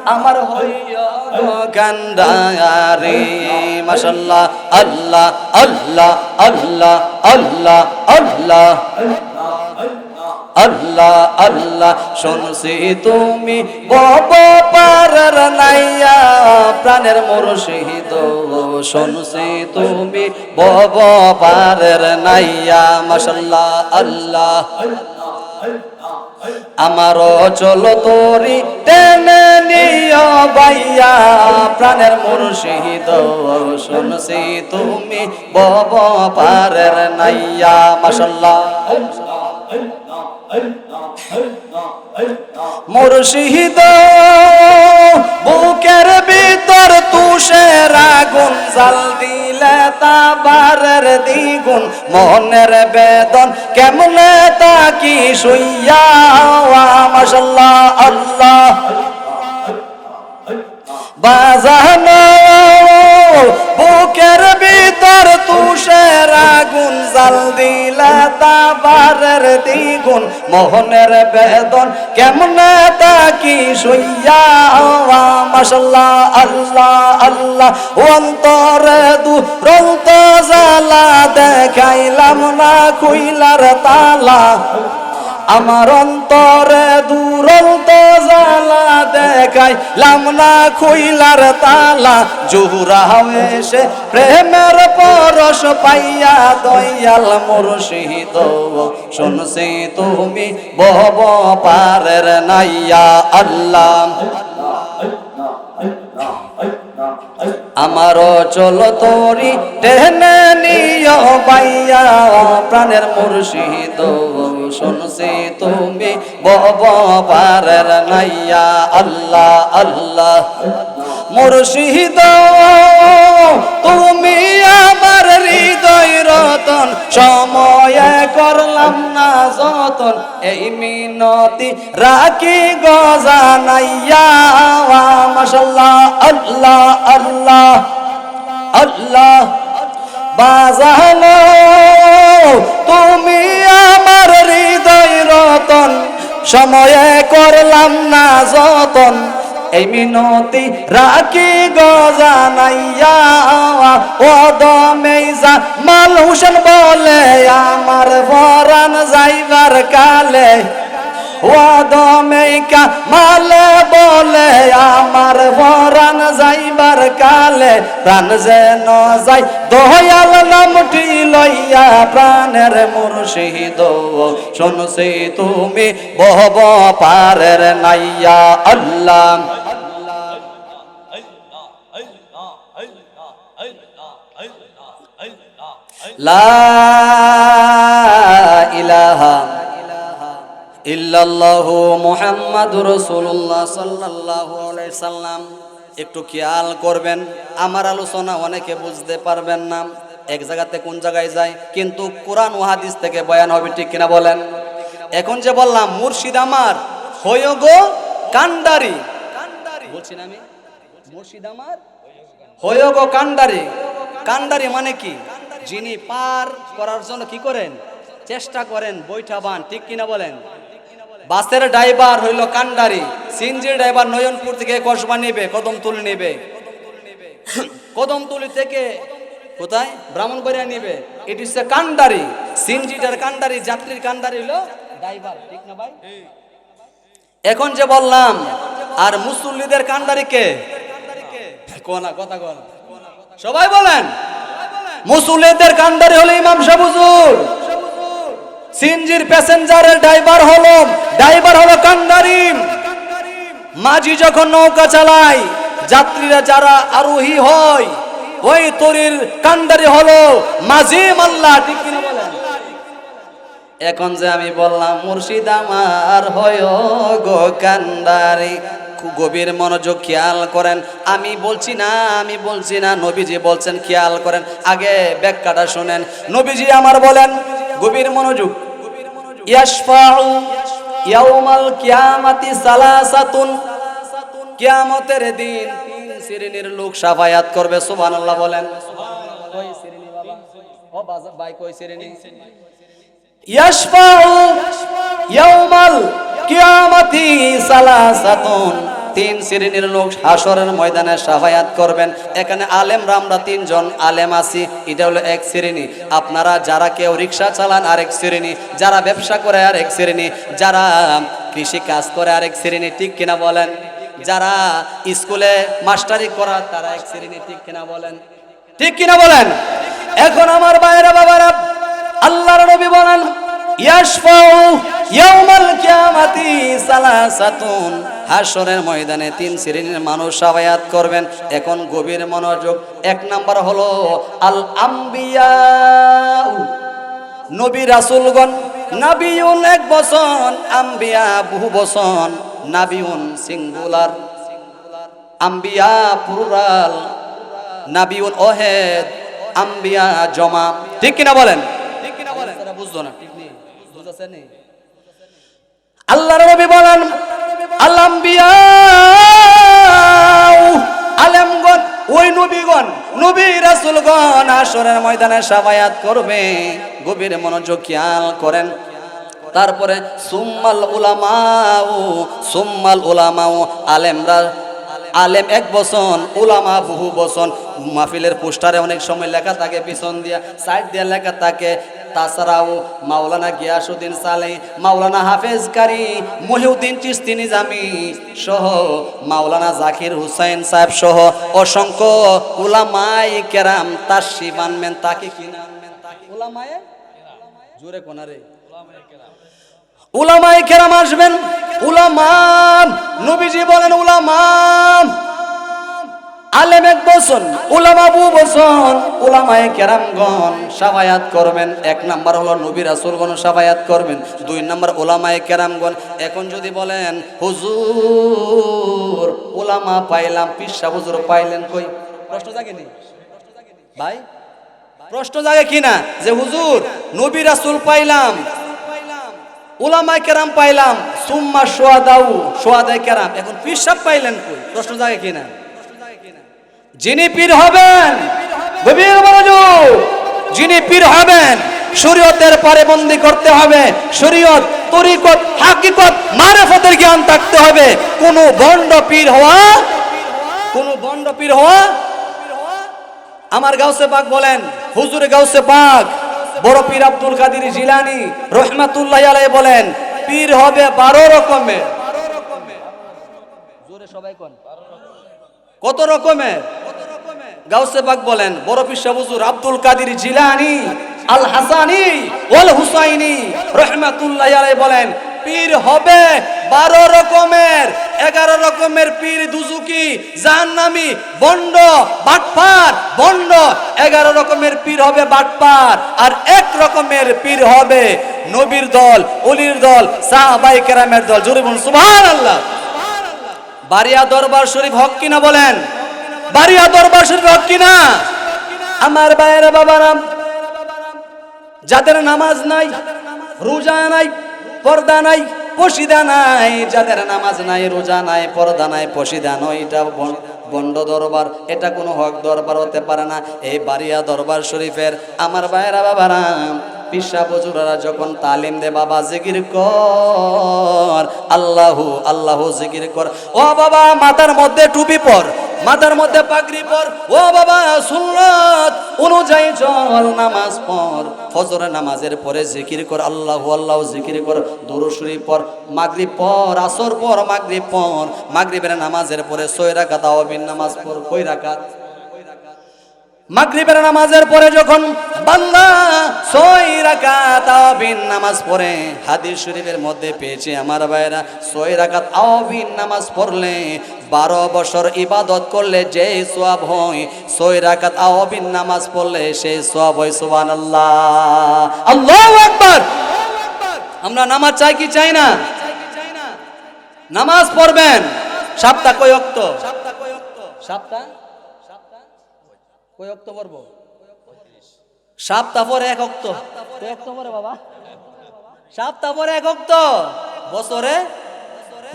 Speaker 1: আমার হইয়া গো কান্দায়ারি মাশাআল্লাহ আল্লাহ আল্লাহ আল্লাহ আল্লাহ আল্লাহ আল্লাহ আল্লাহ শুনছি তুমি বব পারের নাইয়া প্রাণের মুর্শিদ শুনছি তুমি বব পারের নাইয়া মাশাআল্লাহ আল্লাহ আমারও চলো তোরি টেনে নিও বাইয়া প্রাণের মুর্শিদ শুনছি তুমি বব পারের নাইয়া মাশাআল্লাহ মুর্শিদ বুকের ভিতর তুষের আগুন জাল দিলে তা বারের দ্বিগুণ মনের বেদন কেমনে তা কি শুইয়া মাশাআল্লাহ আল্লাহ বাজানো বুকের ভিতর তুষের আগুন জাল দিলে তা বারের দ্বিগুণ মোহনের বেদন কেমনে তা কি শুইয়া মাশাআল্লাহ আল্লাহ আল্লাহ অন্তরে দুরন্ত জ্বালা দেখাইলাম না খুইলার তালা আমার অন্তরে দুরন্ত জ্বালা দেখাইলাম না খুইলার তালা জোহরা এসে প্রেমের পরশ পাইয়া দয়াল মুর্শিদ শুনছি তুমি বব পারের নাইয়া আল্লাহ আমারও চলো তোরি টেনে নিও বাইয়া প্রাণের মুর্শিদ শুনছি তুমি বব পারের নাইয়া আল্লাহ আল্লাহ মুর্শিদ তুমি আমার সময়ে করলাম না যতন এই মিনতি রাখি গজানাইয়া মাশাআল্লাহ আল্লাহ আল্লাহ আল্লাহ বাজানো তুমি আমার হৃদয় রতন সময়ে করলাম না যতন এই মিনতি রাখি গজানাইয়া ও দমেইজা মাল হোসেন বলে আমার পরাণ যাইবার কালে ও দমেইকা মালে বলে আমার পরাণ যাইবার কালে প্রাণ যেন যাই দয়াল নামটি লইয়া প্রাণের মুর্শিদ শুনছি তুমি বহব পারের নাইয়া আল্লাহ লা ইলাহা ইল্লাল্লাহু মুহাম্মাদুর রাসূলুল্লাহ সাল্লাল্লাহু আলাইহি সাল্লাম। একটু খেয়াল করবেন, আমার আলোচনা অনেকে বুঝতে পারবেন না, এক জায়গাতে কোন জায়গায় যায়, কিন্তু কোরআন ও হাদিস থেকে বয়ান হবে, ঠিক কিনা বলেন? এখন যে বললাম মুর্শিদ আমার হইও গো কান্ডারি, বলছি না আমি, মুর্শিদ আমার হইও গো কান্ডারি। কান্ডারি মানে কি? যিনি পার করার জন্য কি করেন? চেষ্টা করেন, বৈঠা বান, ঠিক কিনা বলেন? বাসের ড্রাইভার হইল কান্ডারি, সিএনজির ড্রাইভার নয়নপুর থেকে কসবা নেবে, কদমতলী নেবে, কদমতলী থেকে কোথায় ব্রাহ্মণবাড়িয়া নেবে, এটি হচ্ছে কান্ডারি। সিএনজিটার কান্ডারি, যাত্রীর কান্ডারি হলো ড্রাইভার, ঠিক না ভাই? এখন যে বললাম আর মুসল্লিদের কান্ডারি কে? কোনা কথা কোন সবাই বলেন। মুসল্লিদের কান্ডারি হলো ইমাম সাহেব হুজুর, সিএনজির প্যাসেঞ্জারের ড্রাইভার হলো কান্ডারি। মাঝি যখন নৌকা চালায়, যাত্রীরা যারা আরোহী হয়, ওই তরির কান্ডারি হলো মাঝি মাল্লা, ঠিক কিনা বলেন? এখন যে আমি বললাম মুর্শিদ আমার হয় গো কান্ডারি, গভীর মনোযোগ খেয়াল করেন। আমি বলছি না, নবীজি বলছেন, খেয়াল করেন, আগে ব্যাখ্যাটা শুনেন। নবীজি আমার বলেন, গভীর মনোযোগ, ইয়াশফাউ ইয়াউমাল কিয়ামাতি সালাসাতুন, কিয়ামতের দিন তিন শ্রেণীর লোক শাফায়াত করবে। সুবহানাল্লাহ বলেন। কয় শ্রেণী বাবা? ও ভাই কয় শ্রেণী? ইয়াশফাউ ইয়াউমাল কিয়ামাতি সালাসাতুন, তিন শ্রেণীর লোক হাসরের ময়দানে শাফায়াত করবেন। এখানে আলেমরা আমরা তিনজন আলেম আছি, এটা হলো এক শ্রেণী। আপনারা যারা কেউ রিক্সা চালান আরেক শ্রেণী, যারা ব্যবসা করে আরেক শ্রেণী, যারা কৃষি কাজ করে আরেক শ্রেণী, ঠিক কিনা বলেন? যারা স্কুলে মাস্টারি করা তারা এক শ্রেণী, ঠিক কিনা বলেন? ঠিক কিনা বলেন? এখন আমার ভাইয়েরা বাবারা, আল্লাহর নবী বলেন ইয়াশফাউ ইয়াউমাল কিয়ামাতি সালাসাতুন, হাসরের ময়দানে তিন শ্রেণীর মানুষ শাফায়াত করবেন। এখন গভীর মনোযোগ, এক নাম্বার হলো আল আম্বিয়া, নবী রাসূলগণ। নাবিউন এক বচন, আম্বিয়া বহু বচন। নাবিউন সিঙ্গুলার, আম্বিয়া প্লুরাল, নাবিউন ওয়াহিদ, আম্বিয়া জমা, ঠিক কিনা বলেন? ঠিক কিনা বলেন? তারা বুঝতো না, ঠিক নেই, বুঝাছেন নি? আল্লাহর নবী বলেন আল আম্বিয়া, আলেমগণ, ওই নবীগণ, নবী রাসূলগণ হাসরের ময়দানে শাফায়াত করবে। গভীর মনোযোগ খেয়াল করেন। তারপরে সুম্মাল উলামাউ, আলেমরা, আলেম এক বচন, উলামা বহু বচন। মাহফিলের পোস্টারে অনেক সময় লেখা থাকে, পিছন দিয়া সাইড দিয়া লেখা থাকে। তাছাড়াও মাওলানা গিয়াসউদ্দিন সালেহ, মাওলানা হাফেজ কারি, মহিউদ্দিন চিশতি নিজামী সহ, মাওলানা জাকির হুসাইন সাহেব সহ অসংখ্য উলামায়ে কেরাম তাশরিফ আনবেন। তাকে কি নামবেন? উলামায়ে, জোরে কোনারে, উলামায়ে কেরাম আসবেন। উলামা, নবীজি বলেন উলামা, আলেম এক বচন, উলামা বহু বচন। উলামায়ে কেরামগণ শাফায়াত করবেন। এক নাম্বার হলো নবী রাসূলগণ শাফায়াত করবেন, দুই নাম্বার উলামায়ে কেরামগণ। এখন যদি বলেন হুজুর উলামা পাইলাম, পীর সাহেব হুজুর পাইলেন কই? প্রশ্ন জাগেনি ভাই? প্রশ্ন জাগে কিনা যে হুজুর নবী রাসূল পাইলাম, উলামায়ে কেরাম পাইলাম, সুম্মা সোহাদায়ে কেরাম, এখন পীর সাহেব পাইলেন কই? প্রশ্ন জাগে কিনা? যিনি পীর হবেন, গভীর মনোযোগ, যিনি পীর হবেন শরীয়তের পারেবন্দি করতে হবে, শরীয়ত, তরিকত, হাকিকত, মারিফতের জ্ঞান থাকতে হবে। কোন ভণ্ড পীর হওয়া, আমার গাউসে পাক বলেন, হুজুরে গাউসে পাক বড় পীর আব্দুল কাদের জিলানী রাহমাতুল্লাহি আলাইহি বলেন, পীর হবে 12 রকমের। জোরে সবাই কোন কত রকমের? গাউসে পাক বলেন, বড় পীর সাহেব হুজুর আব্দুল কাদের জিলানী আল হাসানী ওয়াল হুসাইনী রাহমাতুল্লাহি আলাইহি বলেন, পীর হবে 12 রকমের। 11 রকমের পীর দুজুকি, জাহান্নামী, বন্ড, বাটপার, বন্ড। 11 রকমের পীর হবে বাটপার, আর 1 রকমের পীর হবে নবীর দল, ওলির দল, সাহাবায়ে কেরামের দল। জোরে বলুন সুবহানাল্লাহ। বারিয়া দরবার শরীফ হক কিনা বলেন? বারিয়া দরবার শরীফ হক কিনা? আমার ভাইয়েরা বাবারা, যাদের নামাজ নাই, রোজা নাই, পর্দা নাই, পশিদা নাই, যাদের নামাজ নাই, রোজা নাই, পর্দা নাই, পশিদা নয়, এটা বন্ড দরবার, এটা কোনো হক দরবার হতে পারে না। এই বারিয়া দরবার শরীফের আমার ভাইয়েরা বাবারা, পিসা বজুরারা যখন তালিম দে, বাবা জিকির কর, আল্লাহু আল্লাহু জিকির কর। ও বাবা মাথার মধ্যে টুপি পর, মাথার মধ্যে পাগড়ি পর, ও বাবা সুন্নাত অনুযায়ী চল, নামাজ পড়, ফজরের নামাজের পরে জিকির কর, আল্লাহু আল্লাহু জিকির কর, দুরূদ শরীফ পড়, মাগরিব পড়, আসর পড়, মাগরিব পড়, মাগরিবের নামাজের পরে 6 রাকাত তাওয়াবিন নামাজ পড়। কয় রাকাত? মাগরিবের নামাজের পরে যখন বান্দা 6 রাকাত তাওয়াবিন নামাজ পড়ে, হাদিস শরীফের মধ্যে পেয়েছি আমার ভাইরা, 6 রাকাত তাওয়াবিন নামাজ পড়লে 12 বছর ইবাদত করলে যে সওয়াব হয়, 6 রাকাত তাওয়াবিন নামাজ পড়লে সেই সওয়াব হয়। সুবহানাল্লাহ, আল্লাহু আকবার। আমরা নামাজ চাই কি চাই না? নামাজ পড়বেন। সপ্তাহ কয় ওয়াক্ত? সপ্তাহ কয় ওয়াক্ত পড়ব? সপ্তাহ পরে 1 ওয়াক্ত। কয় ওয়াক্ত পড়ে বাবা? সপ্তাহ পরে 1 ওয়াক্ত, বছরে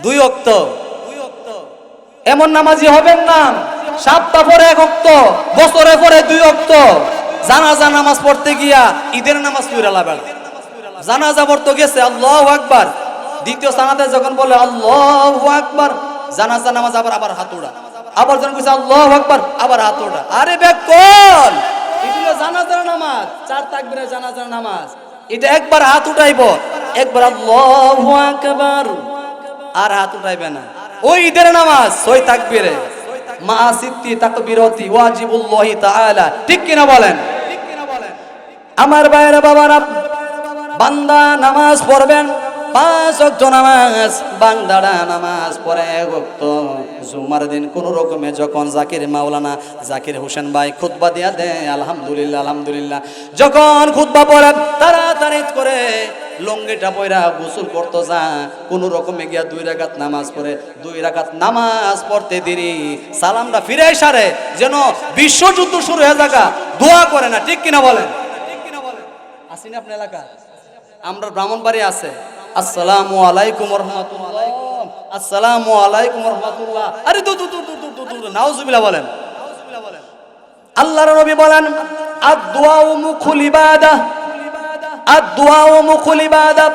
Speaker 1: 2 ওয়াক্ত। এমন নামাজি হবেন না সপ্তাহ পরে 1 ওয়াক্ত, বছরে পরে 2 ওয়াক্ত। জানাজা নামাজ পড়তে গিয়া ঈদের নামাজ পড়া লাগবে। জানাজা পড়তে গেছে, আল্লাহু আকবার, দ্বিতীয় সানাতে যখন বলে আল্লাহু আকবার, জানাজা নামাজ আবার হাত উড়া, আবার যখন কইছে আল্লাহু আকবার, আবার হাত উড়া। আরে বেকল, এগুলো জানাজার নামাজ, 4 তাকবীরের জানাজার নামাজ। এটা একবার হাত উঠাইবো, একবার আল্লাহু আকবার, আর হাত উঠাইবে না। ওই ঈদের নামাজ 6 তাকবীরে, মা সিত্তি তাকবীরতি ওয়াজিবুল্লাহি তাআলা। ঠিক কিনা বলেন? আমার ভাইয়েরা বাবারা, বান্দা নামাজ পড়বেন 5 ওয়াক্ত নামাজ, বান্দারা নামাজ পড়ে 1 ওয়াক্ত। জুমার দিন কোন রকমে যখন মাওলানা জাকির হোসেন ভাই খুতবা দিয়া দেয়, আলহামদুলিল্লাহ আলহামদুলিল্লাহ, যখন খুতবা পড়ে তাড়াতাড়ি করে লঙ্গিটা পয়রা গোসল করতে যা, কোন রকমে গিয়া 2 রাকাত নামাজ পড়ে। 2 রাকাত নামাজ পড়তে দেরি, সালামটা ফিরে সারে যেন বিশ্বযুদ্ধ শুরু হয়ে যাকা, দোয়া করে না। ঠিক কিনা বলেন? আসেনি আপনার এলাকা? আমরা ব্রাহ্মণবাড়ি আছে, আসসালামু আলাইকুম ওয়া রাহমাতুল্লাহ, আসসালামু আলাইকুম ওয়া রাহমাতুল্লাহ। আরে নাউজুবিল্লাহ বলেন। আল্লাহর নবী বলেন, আদ-দুআউ মুখুল ইবাদাহ, আদ-দুআউ মুখুল ইবাদাহ।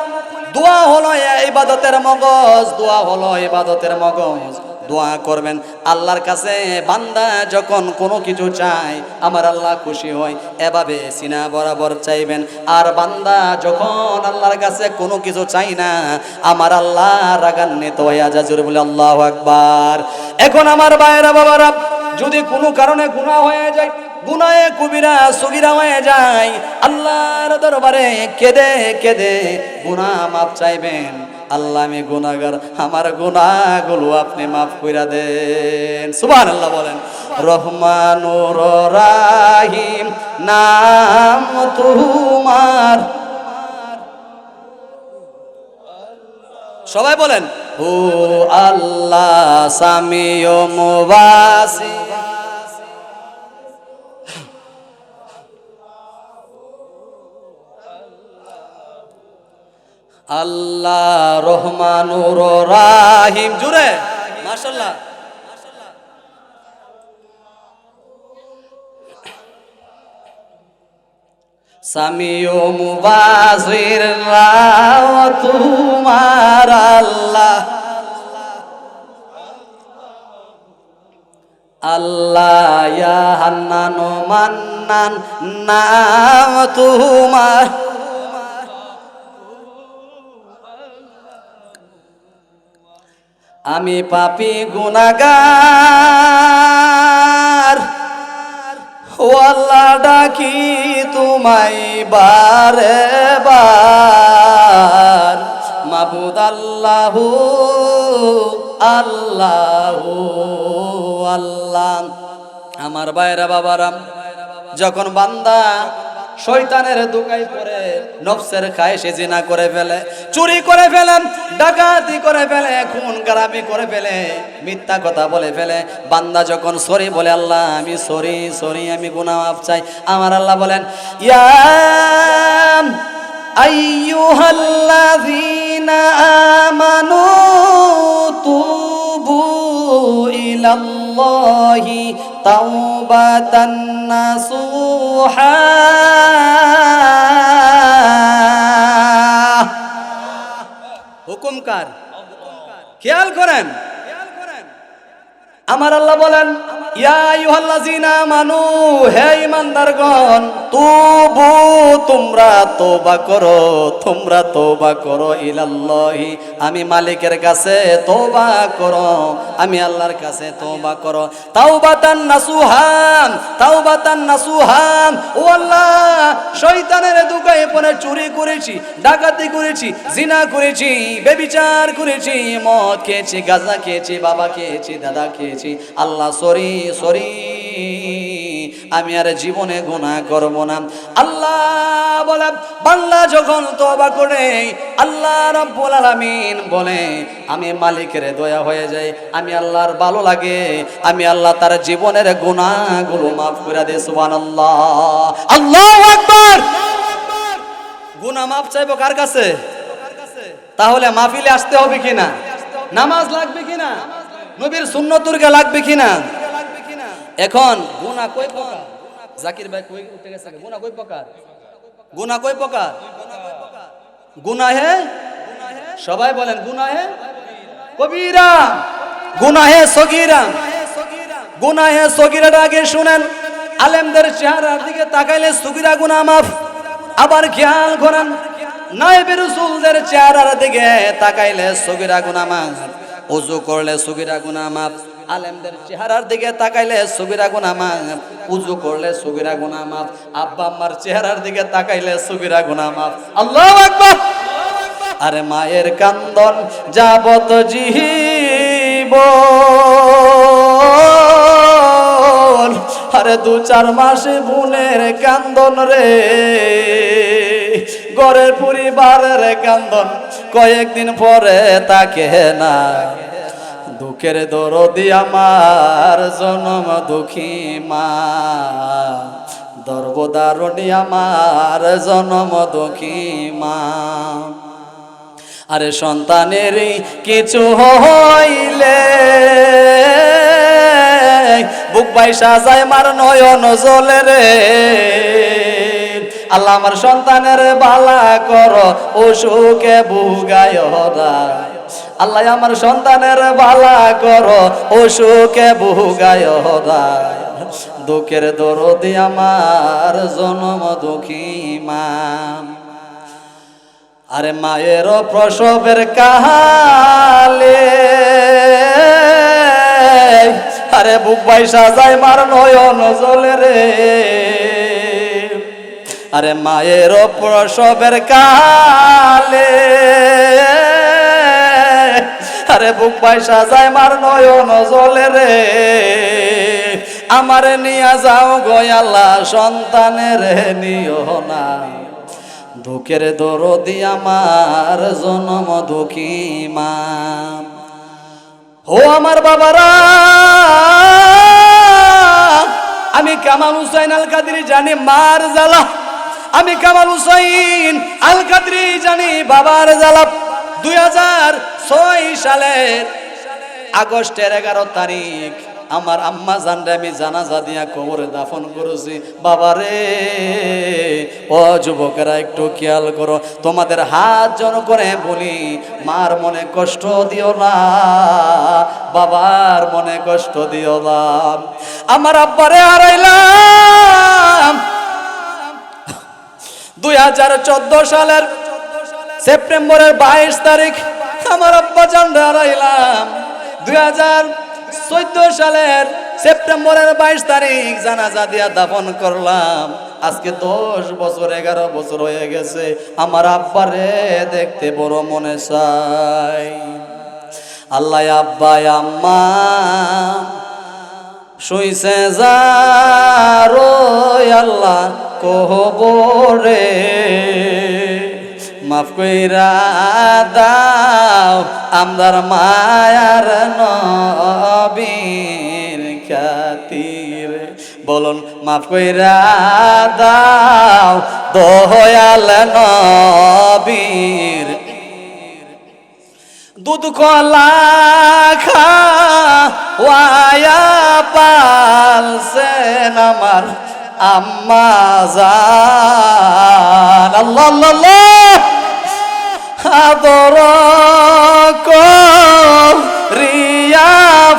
Speaker 1: দোয়া হলো ইবাদতের মগজ, দোয়া হলো ইবাদতের মগজ। দোয়া করবেন আল্লাহর কাছে। বান্দা যখন কোনো কিছু চায়, আমার আল্লাহ খুশি হয়, এভাবে সিনা বরাবর চাইবেন। আর বান্দা যখন আল্লাহর কাছে কোনো কিছু চাই না, আমার আল্লাহ রাগান্বিত হইয়া যায়। জোরে বলে আল্লাহু আকবার। এখন আমার ভাইয়েরা বাবারা, যদি কোনো কারণে গুনাহ হয়ে যায়, গুনাহে কবিরা সগীরা হয়ে যায়, আল্লাহর দরবারে কেঁদে কেঁদে গুনাহ মাফ চাইবেন। আল্লাহ আমি গুনাহগার, আমার গুনাহগুলো আপনি মাফ কইরা দেন। সুবহানাল্লাহ বলেন। রহমানুর রাহিম নাম তোমার, সবাই বলেন। ও আল্লাহ সামিউ মুবাসি, আল্লাহ রহমানুর রাহিম, জুড়ে মাশাআল্লাহ। সামিউ মুবাসির রাও তোমার আল্লাহ, আল্লাহ ইয়া হান্নান মান্নান নাম তোমার। আমি পাপী গুনাহগার, ও আল্লাহ ডাকি তোমায় বারে বার। মাবুদ আল্লাহু আল্লাহু আল্লাহ। আমার ভাইরা বাবারা, যখন বান্দা শয়তানের দোকায় পড়ে, নফসের খায়েশে জিনা করে ফেলে, চুরি করে ফেলে, ডাকাতি করে ফেলে, খুন খারাপি করে ফেলে, মিথ্যা কথা বলে ফেলে, বান্দা যখন সরি বলে, আল্লাহ আমি সরি সরি, আমি গুনাহ মাফ চাই, আমার আল্লাহ বলেন ইয়া আইয়ুহাল্লাযীনা আমানু তুবু ইলাল্লাহি তাওবাতান নাসুহা। হুকুমকার, খেয়াল করেন, আমার আল্লাহ বলেন ইয়া আইয়ুহাল্লাযীনা আমানু, হে ঈমানদারগণ, তুবু তোমরা তওবা করো, তোমরা তওবা করো, ইলাল্লাহি আমি মালিকের কাছে তওবা করো, আমি আল্লাহর কাছে তওবা করো, তাওবাতান নাসুহান, তাওবাতান নাসুহান। ও আল্লাহ, শয়তানের দোকায়ে পড়ে চুরি করেছি, ডাকাতি করেছি, জিনা করেছি, ব্যভিচার করেছি, মদ খেয়েছি, গাঁজা খেয়েছি, বাবা খেয়েছি, দাদা খেয়েছি, আল্লাহ সরি সরি, আমি আর জীবনে গুনাহ করব না। আল্লাহ বলে বান্দা যখন তওবা করে, আল্লাহ রাব্বুল আলামিন বলে আমি মালিকের দয়া হয়ে যায়, আমি আল্লাহর ভালো লাগে, আমি আল্লাহ তার জীবনের গুনাহগুলো মাফ করে দেই। সুবহানাল্লাহ, আল্লাহু আকবার। গুনাহ মাফ চাইবো কার কাছে? তাহলে মাহফিলে আসতে হবে কিনা? নামাজ লাগবে কিনা? নবীর সুন্নতুরকে লাগবে কিনা? এখন গুনাহ কয় প্রকার? জাকির ভাই কই উঠে গেছে? গুনাহ কয় প্রকার? গুনাহ কয় প্রকার? গুনাহে, সবাই বলেন গুনাহে কবিরা, গুনাহে সগীরা। গুনাহে সগীরাটা আগে শুনেন, আলেমদের চেহারার দিকে তাকাইলে সগীরা গুনাহ মাফ। আবার খেয়াল করেন, নায়েবে রাসূলদের চেহারার দিকে তাকাইলে সগীরা গুনাহ মাফ, ওযু করলে সগীরা গুনাহ মাফ। আলেমদের চেহারার দিকে তাকাইলে সগীরা গুনাহ মাফ, ওযু করলে সগীরা গুনাহ মাফ। আব্বা আম্মার চেহারার দিকে তাকাইলে সগীরা গুনাহ মাফ। আল্লাহু আকবার। আরে মায়ের কান্দন যাবত জীবন, আরে 2-4 মাসে বোনের কান্দন রে, ঘরের পরিবারের কান্দন কয়েকদিন পরে তাকে না। দুঃখের দরদি আমার জনম দুঃখী মা, দর্বদারণী আমার জনম দুঃখী মা। আরে সন্তানেরই কিছু হইলে বুক বাইসা যায় মার নয়ন জলে রে। আল্লাহ আমার সন্তানের বালা করো, অসুখে ভুগায় না। আল্লাহ আমার সন্তানের বালা করো, অসুখে ভুগায় না। দুঃখের দরদি আমার জনম দুঃখী মা। আরে মায়ের প্রসবের কালে, আরে বুক বাইসা যায় মার নয়ন জলে রে। আরে মায়ের প্রসবের কালে, আরে বুক বাইসা যায় মার নয়ন জলে রে। আমারে নিয়া যাও গো আল্লাহ, সন্তানের নিও না। দুঃখের দরদি আমার জনম দুঃখী মা। ও আমার বাবারা, আমি কামাল হুসাইন আল কাদেরী জানি মার জ্বালা, আমি কামাল হুসাইন আল কাদরি জানি বাবার জ্বালা। 2006 সালের আগস্টের 11 তারিখ আমার আম্মা জানরে আমি জানাজা দিয়া কবরে দাফন করেছি। বাবারে ও যুবকেরা একটু খেয়াল করো, তোমাদের হাত জন করে বলি, মার মনে কষ্ট দিও না, বাবার মনে কষ্ট দিও না। আমার আব্বারে হারাইলাম 2014 সালের সেপ্টেম্বরের 22 তারিখ আমার আব্বা জানরে হারাইলাম। 2014 সালের সেপ্টেম্বরের 22 তারিখ জানাজা দিয়া দাফন করলাম। আজকে 10 বছর 11 বছর হয়ে গেছে, আমার আব্বারে দেখতে বড় মনে চাই। আল্লাহ আব্বা আম্মা শুইছে যারো আল্লাহ কবরে, মাফ কইরা দাও আমদার মায়ার নবীর খাতিরে। বলুন মাফ কইরা দাও দয়াল নবীর। দুধ কলা খাওয়ায়া পালছেন আমার আম্মা জান। আল্লাহ আল্লাহ আদর করিয়া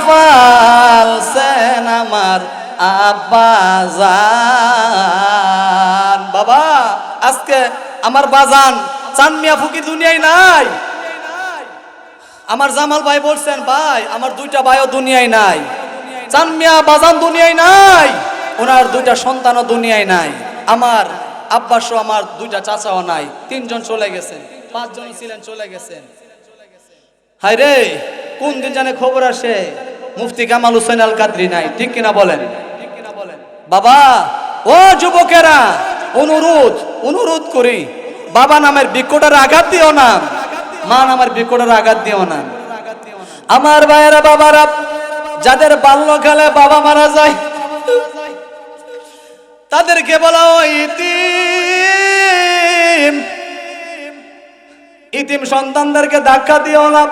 Speaker 1: পালছেন আমার আব্বা জান। বাবা আজকে আমার বাজান চান মিয়া ফকির দুনিয়ায় নাই। আমার জামাল ভাই বলছেন, ভাই আমার 2টা ভাইও দুনিয়ায় নাই, চান মিয়া বাজান দুনিয়ায় নাই, ওনার 2টা সন্তানও দুনিয়ায় নাই। আমার আব্বা সহ আমার 2টা চাচাও নাই, 3 জন চলে গেছেন, 5 জন ছিলেন চলে গেছেন। হায় রে, কোন দিন জানে খবর আসে মুফতি কামাল হুসাইন আল কাদরি নাই। ঠিক কিনা বলেন? বাবা ও যুবকেরা, অনুরোধ করি, বাবা নামের বৃক্ষটার আঘাত দিও না, মা নামের বৃক্ষটার আঘাত দিও না। আমার ভাইয়েরা বাবারা, যাদের বাল্যকালে বাবা মারা যায় তাদেরকে বলা হয় ইতিম। ইতিম সন্তানদেরকে ধাক্কা দিও না,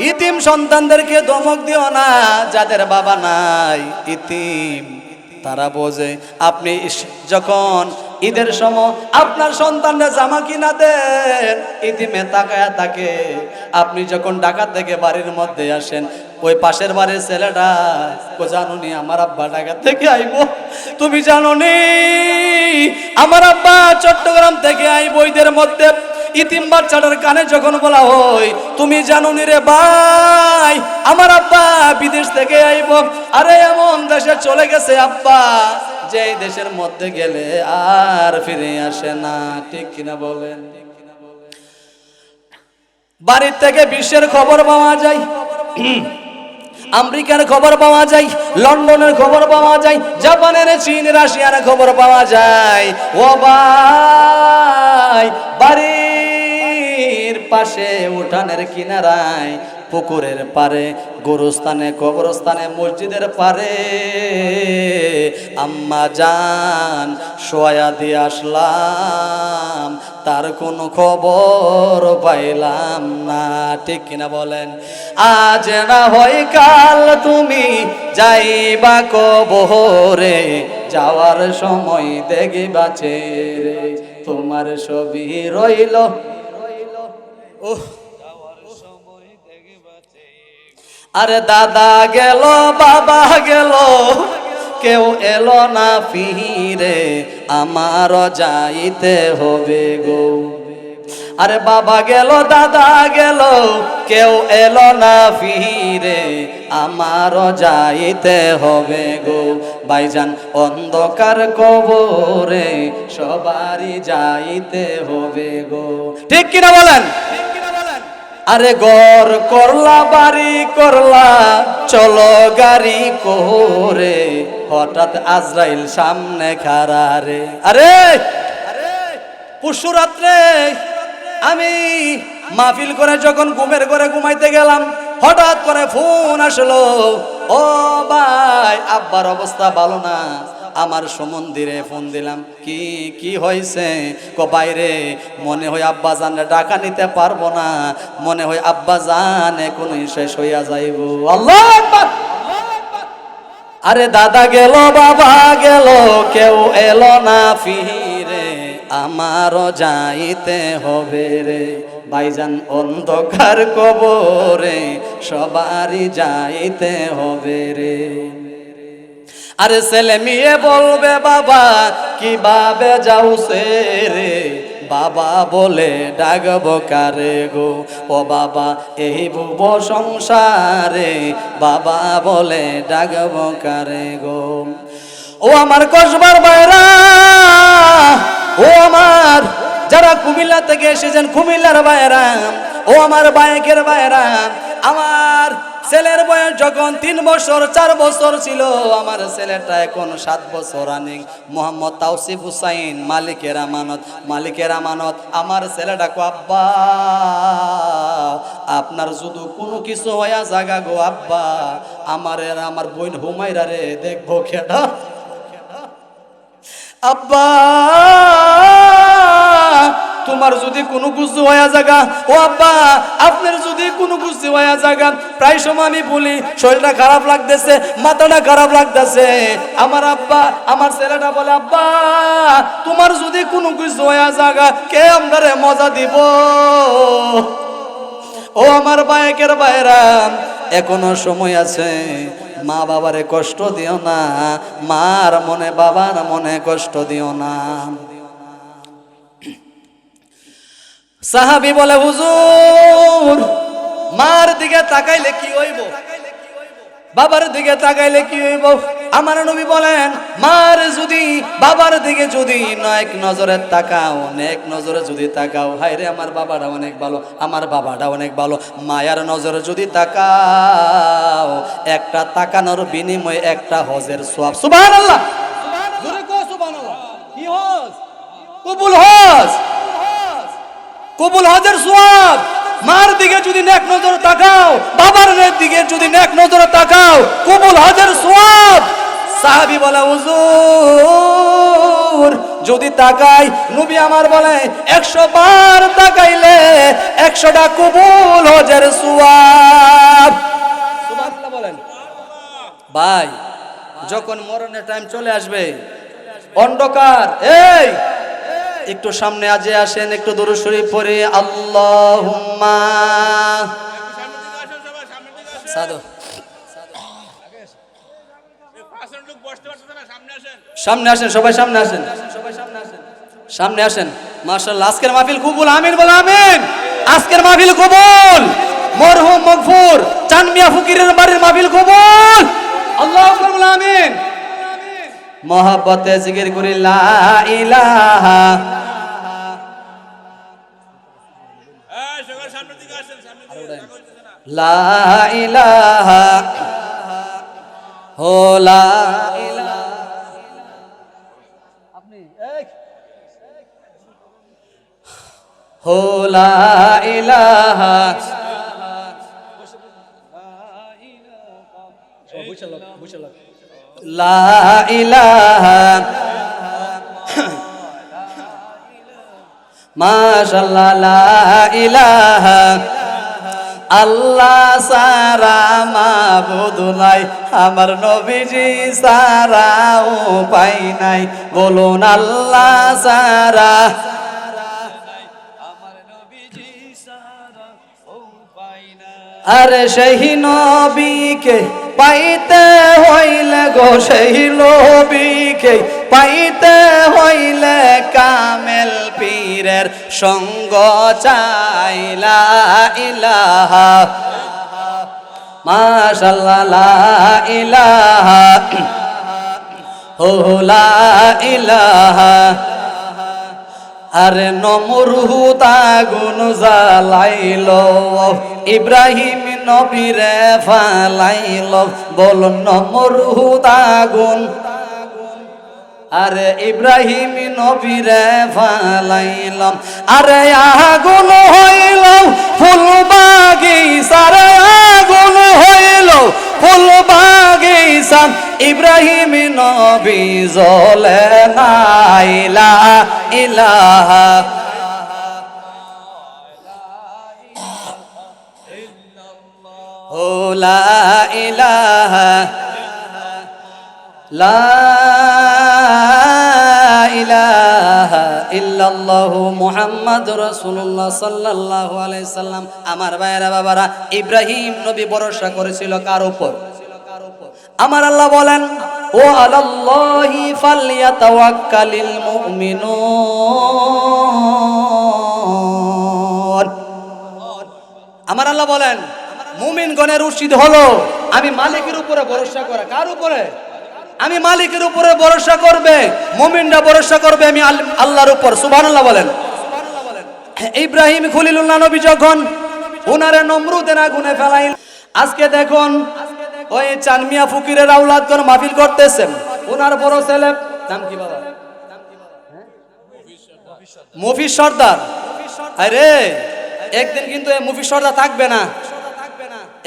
Speaker 1: ইতিম সন্তানদেরকে ধমক দিও না। যাদের বাবা নাই, ইতিম, তারা বোঝে। আপনি যখন ঈদের সময় আপনার সন্তানরা জামা কিনা দেন, ইতিমে তাকায়া থাকে। আপনি যখন ঢাকা থেকে বাড়ির মধ্যে আসেন, ওই পাশের বাড়ির ছেলেটা ও জানুনি আমার আব্বা ঢাকা থেকে আইবো, তুমি জানুনি আমার আব্বা চট্টগ্রাম থেকে আইবো। ঈদের মধ্যে ইতিম বাচ্চাটার কানে যখন বলা হয়, তুমি জানুনি রে ভাই আমার আব্বা বিদেশ থেকে আইবো, আরে এমন দেশে চলে গেছে আব্বা যে দেশের মধ্যে গেলে আর ফিরে আসে না। ঠিক কিনা বলেন? বাড়ির থেকে বিশ্বের খবর পাওয়া যায়, আমেরিকার খবর পাওয়া যায়, লন্ডনের খবর পাওয়া যায়, জাপানের, চীন, রাশিয়ার খবর পাওয়া যায়। ও ভাই, বাড়ির পাশে উঠানের কিনারায়, পুকুরের পারে, গোরস্থানে, কবরস্থানে, মসজিদের পারে আম্মা জান শোয়া দিয়ে আসলাম, তার কোনো খবর পাইলাম না। ঠিক কিনা বলেন? আজ না হয় কাল তুমি যাইবা কবরে, যাওয়ার সময় দেখিবা ছেড়ে তোমার ছবি রইল। ওহ, আরে দাদা গেল, বাবা গেল, কেউ এলো না ফিরে, আমারও যাইতে হবে গো। আরে বাবা গেল, দাদা গেল, কেউ এলো না ফিরে, আমারও যাইতে হবে গো। ভাইজান অন্ধকার কবরে সবারই যাইতে হবে গো। ঠিক কিনা বলেন? আরে ঘর করলা, বাড়ি করলা, চলো গাড়ি করে, হঠাৎ আজরাইল সামনে খাড়া রে। আরে পরশু রাত্রে আমি মাহফিল করে যখন ঘুমের ঘরে ঘুমাইতে গেলাম, হঠাৎ করে ফোন আসলো, ও ভাই আব্বার অবস্থা ভালো না, আমার সমন্দিরে ফোন দিলাম, কি কি হয়েছে? বাইরে মনে হয় আব্বা জানলে ডাকা নিতে পারবো না, মনে হয় আব্বা জান এখনই শেষ হইয়া যাইব। আল্লাহু আকবার। আরে দাদা গেল, বাবা গেল, কেউ এলো না ফিরে, আমারও যাইতে হবে রে ভাইজান অন্ধকার কবরে, সবারই যাইতে হবে রে। আরে ছেলে মেয়ে বলবে বাবা কিভাবে যাওছে রে, বাবা বলে ডাকবো কারে গো, ও বাবা এই ভুব সংসারে, বাবা বলে ডাকবো কারে গো। ও আমার কসবার বাইরা, ও আমার যারা কুমিল্লা থেকে এসেছেন কুমিল্লার বাইরা, ও আমার বাইকের বাইরা, আমার ছেলের বয়স যখন 3 বছর 4 বছর ছিল, আমার ছেলেটা এখন 7 বছর রানিং। মোহাম্মদ তাওসিফ হুসাইন, মালিকের আমানত, মালিকের আমানত। আমার ছেলেটা কো আব্বা আপনার যদি কোনো কিছু হইয়া জাগা গো আব্বা, আমার বোন হুমায়রা রে দেখবো কেডা? আব্বা তোমার যদি কোনো কিছু হয়ে জায়গা, ও আব্বা আপনার যদি কোনো কিছু হয়ে জায়গা, প্রায় সময় আমি বলি শরীরটা খারাপ লাগতেছে, মাথাটা খারাপ লাগতেছে। আমার আব্বা, আমার ছেলেটা বলে আব্বা তোমার যদি কোনো কিছু হয়ে জায়গা, কে আমারে মজা দিব? ও আমার বাইকের বাইরা, এখনো সময় আছে, মা বাবারে কষ্ট দিও না, মার মনে বাবার মনে কষ্ট দিও না। সাহাবী বলে হুজুর মার দিকে তাকাইলে কি হইব, বাবার দিকে তাকাইলে কি হইব? আমার নবী বলেন মার যদি বাবার দিকে যদি এক নজরে তাকাও, এক নজরে যদি তাকাও, হায় রে আমার বাবাটা অনেক ভালো, আমার বাবাটা অনেক ভালো। মায়ার নজরে যদি তাকাও, একটা তাকানোর বিনিময়ে একটা হজের সওয়াব। সুবহানাল্লাহ, জোরে কও সুবহানাল্লাহ। কি হজ? কবুল হজ, কবুল হজের সওয়াব। মার দিকে যদি নেক নজরে তাকাও, বাবার দিকে যদি নেক নজরে তাকাও, কবুল হজের সওয়াব। সাহাবী বলে হুজুর যদি তাকাই, নবী আমার বলে 100 বার তাকাইলে 100টা কবুল হজের সওয়াব। সুবহানাল্লাহ বলেন। ভাই যখন মরণের টাইম চলে আসবে, অন্ধকার, এই একটু সামনে আজে আসেন, একটু দরুদ শরীফ পড়ে আল্লাহুম্মা সাদো। সামনে আসেন সবাই, সামনে আসেন, সামনে আসেন। মাশাআল্লাহ আজকের মাহফিল কবুল, আমিন বলে আমিন। আজকের মাহফিল কবুল, মরহুম মগফুর চাঁদ মিয়া ফকিরের বাড়ির মাহফিল কবুল। আল্লাহু আকবার বলে আমিন। মহব্বতে জিকির করি লা ইলাহা, লা ইলাহা হো, লা ইলাহা। আপনি হো লা ইলাহা, লা ইলাহা মাশাআল্লাহ, লা ইলাহা আল্লাহ সারা মাবুদ নাই, আমার নবীজি সারা উপায় নাই, বলুন আল্লাহ সারা আমার নবীজি সারা উপায় নাই। আরে সেই নবীকে পাইতে হইলে গো, সেই নবীকে পাইতে হইলে কামেল পীরের সঙ্গ চাই। লা ইলাহা মাশাআল্লাহ, লা ইলাহা ও, লা ইলাহা। আরে নমরুদ আগুন জ্বালাইলো, ইব্রাহিম নবীরে ফালাইলো, বলুন নমরুদ আগুন। আরে ইব্রাহিম নবীরে ফালাইলাম, আরে আগুন হইল ফুল বাগিচারে, আগুন হইল ফুল বাগিচা ইব্রাহিম নবী জ্বলে না ইলাহা ইলাহা ও লা ইলাহা লা ইলাহা ইল্লাল্লাহু মুহাম্মাদুর রাসূলুল্লাহ সাল্লাল্লাহু আলাইহি সাল্লাম। আমার ভাইয়েরা বাবারা, ইব্রাহিম নবী ভরসা করেছিল কার উপর? আমার আল্লাহ বলেন, ও আলাল্লাহি ফালইয়াতাওয়াক্কালিল মুমিনুন। আমার আল্লাহ বলেন, মুমিনগণের উচিত হলো আমি মালিকের উপরে ভরসা করা। কার উপরে? আমি মালিকের উপরে ভরসা করবে, মুমিনরা ভরসা করবে আমি আল্লাহর উপর। সুবহানাল্লাহ বলেন। ইব্রাহিম খলিলুল্লাহ নবী যখন উনারে নমরুদের আগুনে ফেলাইল, আজকে দেখুন ওই চানমিয়া ফকিরের আওলাদ করে মাহফিল করতেছেন। উনার বড় ছেলে নাম কি বাবা? মফিজ সর্দার। আরে একদিন কিন্তু মফিজ সর্দার থাকবে না,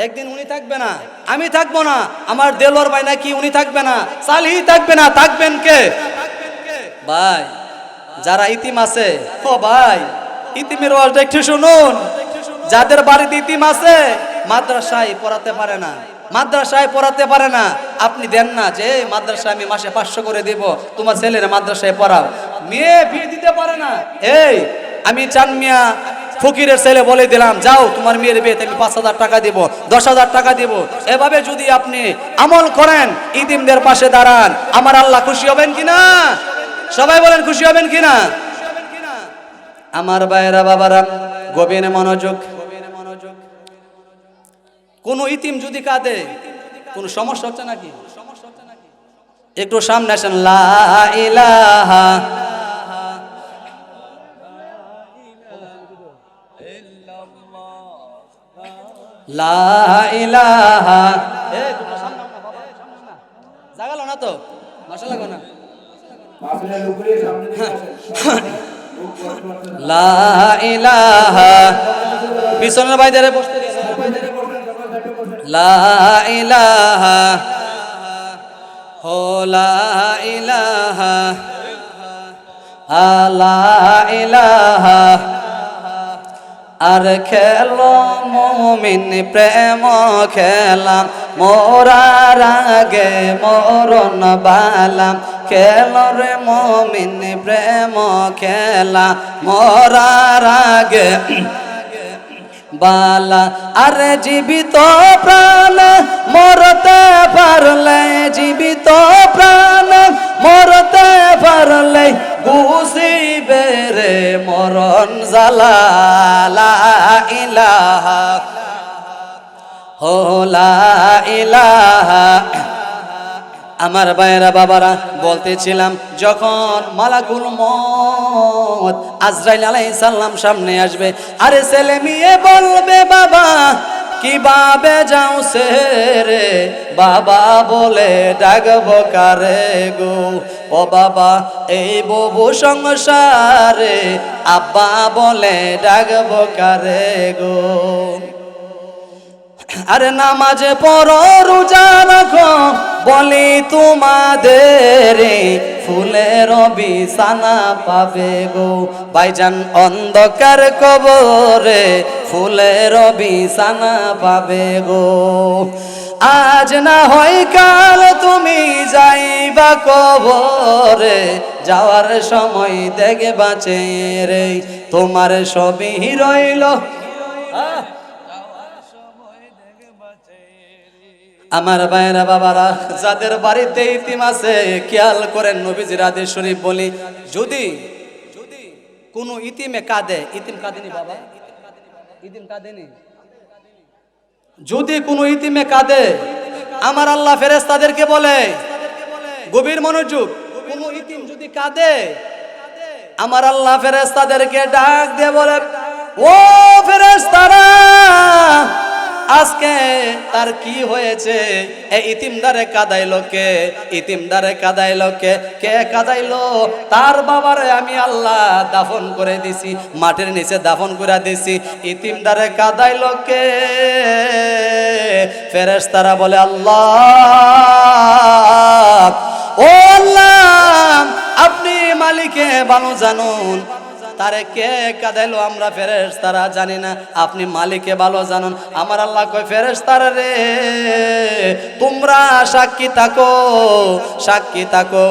Speaker 1: একদিন উনি থাকবে না, আমি থাকবো না, আমার দেলোয়ার ভাই নাকি উনি থাকবে না, সালহি থাকবে না, থাকবেন কে? ভাই যারা ইতিম আছে, ও ভাই ইতিমের ওয়াজটা একটু শুনুন। যাদের বাড়িতে ইতিম আছে মাদ্রাসায় পড়াতে পারে না, মাদ্রাসায় পড়াতে পারে না, আপনি দেন না যে মাদ্রাসায় আমি মাসে 500 করে দেব, তোমার ছেলেরা মাদ্রাসায় পড়াও। মেয়ে বিয়ে দিতে পারে না, এই আমি চানমিয়া ফকিরের ছেলে বলে দিলাম, যাও তোমার মেয়ের বিয়েতে আমি 5,000 টাকা দিব, 10,000 টাকা দিব। এভাবে যদি আপনি আমল করেন, ইতিমদের পাশে দাঁড়ান, আমার আল্লাহ খুশি হবেন কিনা? সবাই বলেন খুশি হবেন কিনা? আমার ভাইয়েরা বাবারা, গভীর মনোযোগ। কোন ইতিম যদি কাঁদে, কোন সমস্যা হচ্ছে নাকি? একটু সামনে আসেন। লা ইলাহা লা ইলাহা, এই তোমরা সামনে নাও না বাবা, সামনে না জাগালো না তো, মাশাআল্লাহ গো না। লা ইলাহা, পিছনের ভাইদের বসতে দিন। লা ইলাহা হো লা ইলাহা লা ইলাহা। আর খেলো মুমিন প্রেম খেলাম, মোরার আগে মরণ বালাম। খেলো রে মুমিন প্রেম খেলা, মোরার আগে বালা। আরে জীবিত প্রাণ মরতে পারলে, জীবিত প্রাণ মরতে পারলে বুঝিবে রে মরণ জ্বালা। লা ইলাহা হো লা ইলাহা। আমার ভাইয়েরা বাবারা, বলতেছিলাম যখন মালাকুল মউত আজরাইল আলাইহিস সালাম সামনে আসবে, আরে ছেলে মেয়ে বলবে বাবা কিভাবে যাও সে রে, বাবা বলে ডাকবো কারে গো, ও বাবা এই ববু সংসারে, আব্বা বলে ডাকবো কারে গো। আরে নামাজে পড়ো রোজা রাখো বলি তোমাদের, ফুলের বিছানা পাবে গো ভাইজান অন্ধকার কবরে, ফুলের বিছানা পাবে গো। আজ না হয় কাল তুমি যাইবা কবরে, যাওয়ার সময় দেখবা রে তোমার সবই রইল। আমার ভাইয়েরা বাবারা, যাদের বাড়িতে ইতিম আছে খেয়াল করেন, নবীজির আদেশ শরীফ বলি, যদি কোনো ইতিমে কাঁদে, ইতিম কাঁদেনি বাবা, ইতিম কাঁদেনি, যদি কোনো ইতিমে কাঁদে আমার আল্লাহ ফেরেশতাদেরকে বলে, গভীর মনোযোগ, কোনো ইতিম যদি কাঁদে আমার আল্লাহ ফেরেশতাদেরকে ডাক দিয়ে বলে, ও ফেরেশতারা আজকে তার কি হয়েছে? এই ইতিমদারে কাদাইলো কে? ইতিমদারে কাদাইলো কে? কে কাদাইলো? তার বাবারে আমি আল্লাহ দাফন করে দিছি, মাটির নিচে দাফন করে দিছি। ইতিমদারে কাদাইলো কে? ফেরেশতারা বলে আল্লাহ, ও আল্লাহ আপনি মালিকে ভালো জানুন, তারে কে কাঁদাইলো আমরা ফেরেশতারা জানি না, আপনি মালিকে ভালো জানুন। আমার আল্লাহ কয় ফেরেশতারা রে তোমরা সাক্ষী থাকো, সাক্ষী থাকো,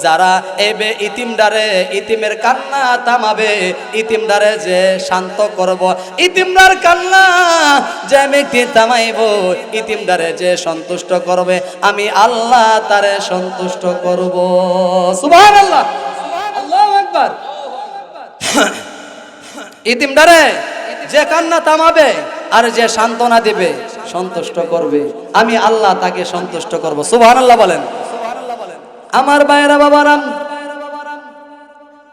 Speaker 1: যারা এবে ইতিমদারে ইতিমের কান্না থামাবে, ইতিমদারে যে শান্ত করব, ইতিমদার কান্না যে ব্যক্তি থামাইব, ইতিমদারে যে সন্তুষ্ট করবে, আমি আল্লাহ তারে সন্তুষ্ট করব। সুবহানাল্লাহ, আল্লাহু আকবার। ইতিমদারে যে কান্না থামাবে আর যে সান্ত্বনা দিবে, সন্তুষ্ট করবে, আমি আল্লাহ তাকে সন্তুষ্ট করব। সুবহানাল্লাহ বলেন। আমার ভাইয়েরা বাবারা,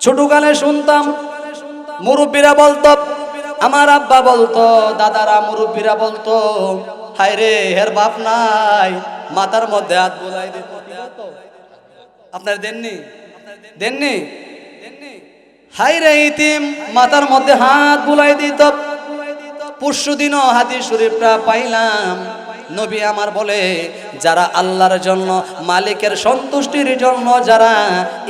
Speaker 1: ছোটকালে শুনতাম মুরব্বীরা বলতো, আমার আব্বা বলতো, দাদারা মুরব্বীরা বলতো, হায় রে হের বাপ নাই, মাথার মধ্যে হাত বুলাই দিত। আপনার দেননি? দেননি? হাই রে ইতিম মাথার মধ্যে হাত বুলাই দিত। পরশু দিনও হাদিস শরীফটা পাইলাম, নবী আমার বলে যারা আল্লাহর জন্য, মালিকের সন্তুষ্টির জন্য যারা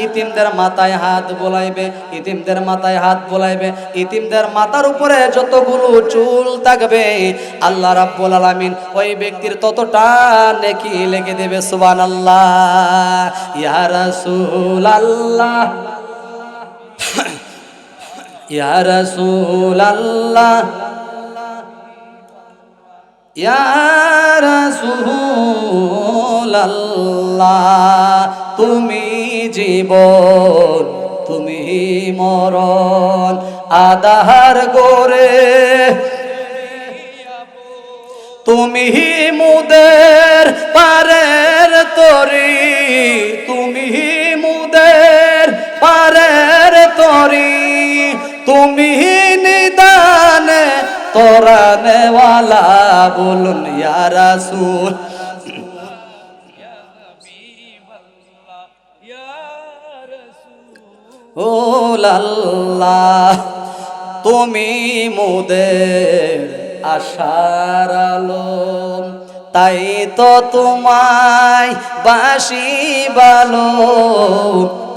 Speaker 1: ইতিমদের মাথায় হাত বোলাইবে, ইতিমদের মাথায় হাত বোলাইবে, ইতিমদের মাথার উপরে যতগুলো চুল থাকবে আল্লাহ রাব্বুল আলামিন ওই ব্যক্তির ততটা নেকি লিখে দেবে। সুবহানাল্লাহ। ইয়া রাসূলুল্লাহ, ইয়া রাসূলুল্লাহ, ইয়া রাসূলুল্লাহ, তুমি জীবন তুমি মরণ আধার গোরে, তুমি মুদের পারের তরি, তুমি মুদের পারের তরি, তুমি নিদানে তোরানে ওয়ালা, বলুন ইয়া রাসূল। ও আল্লাহ তুমি মোদের আশার আলো, তাই তো তোমায় বাসি ভালো,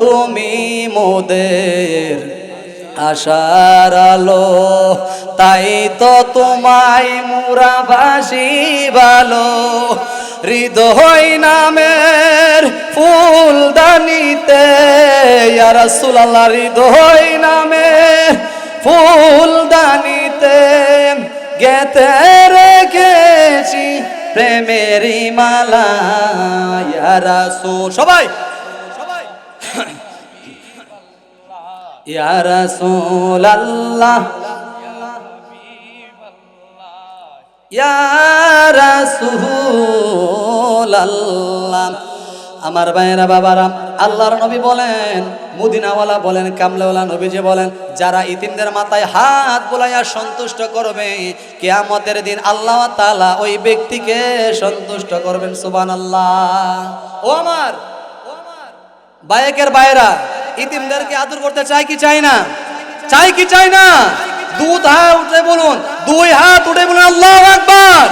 Speaker 1: তুমি মোদের আশার আলো, তাই তো তোমায় মুরা বাসি ভালো। হৃদয় নামের ফুলদানিতে ইয়া রাসূলুল্লাহ, হৃদয় নামের ফুলদানিতে গেতে রেখেছি প্রেমের মালা। ইয়া রাসূল, সবাই ইয়া রাসূলুল্লাহ, ইয়া রাসূলুল্লাহ। আমার ভাইয়েরা বাবারা, আল্লাহর নবী বলেন, মদিনাওয়ালা বলেন, কামলাওয়ালা নবীজি বলেন, যারা ইতিমদের মাথায় হাত বুলাইয়া সন্তুষ্ট করবে, কিয়ামতের দিন আল্লাহ তাআলা ওই ব্যক্তিকে সন্তুষ্ট করবেন। সুবহানাল্লাহ। ও আমার বায়েকের ভাইয়েরা, ইতিমদেরকে আদর করতে চাই কি চাই না? চাই কি চাই না? দুই হাত উঠে বলুন, দুই হাত উঠে বলুন আল্লাহু আকবার,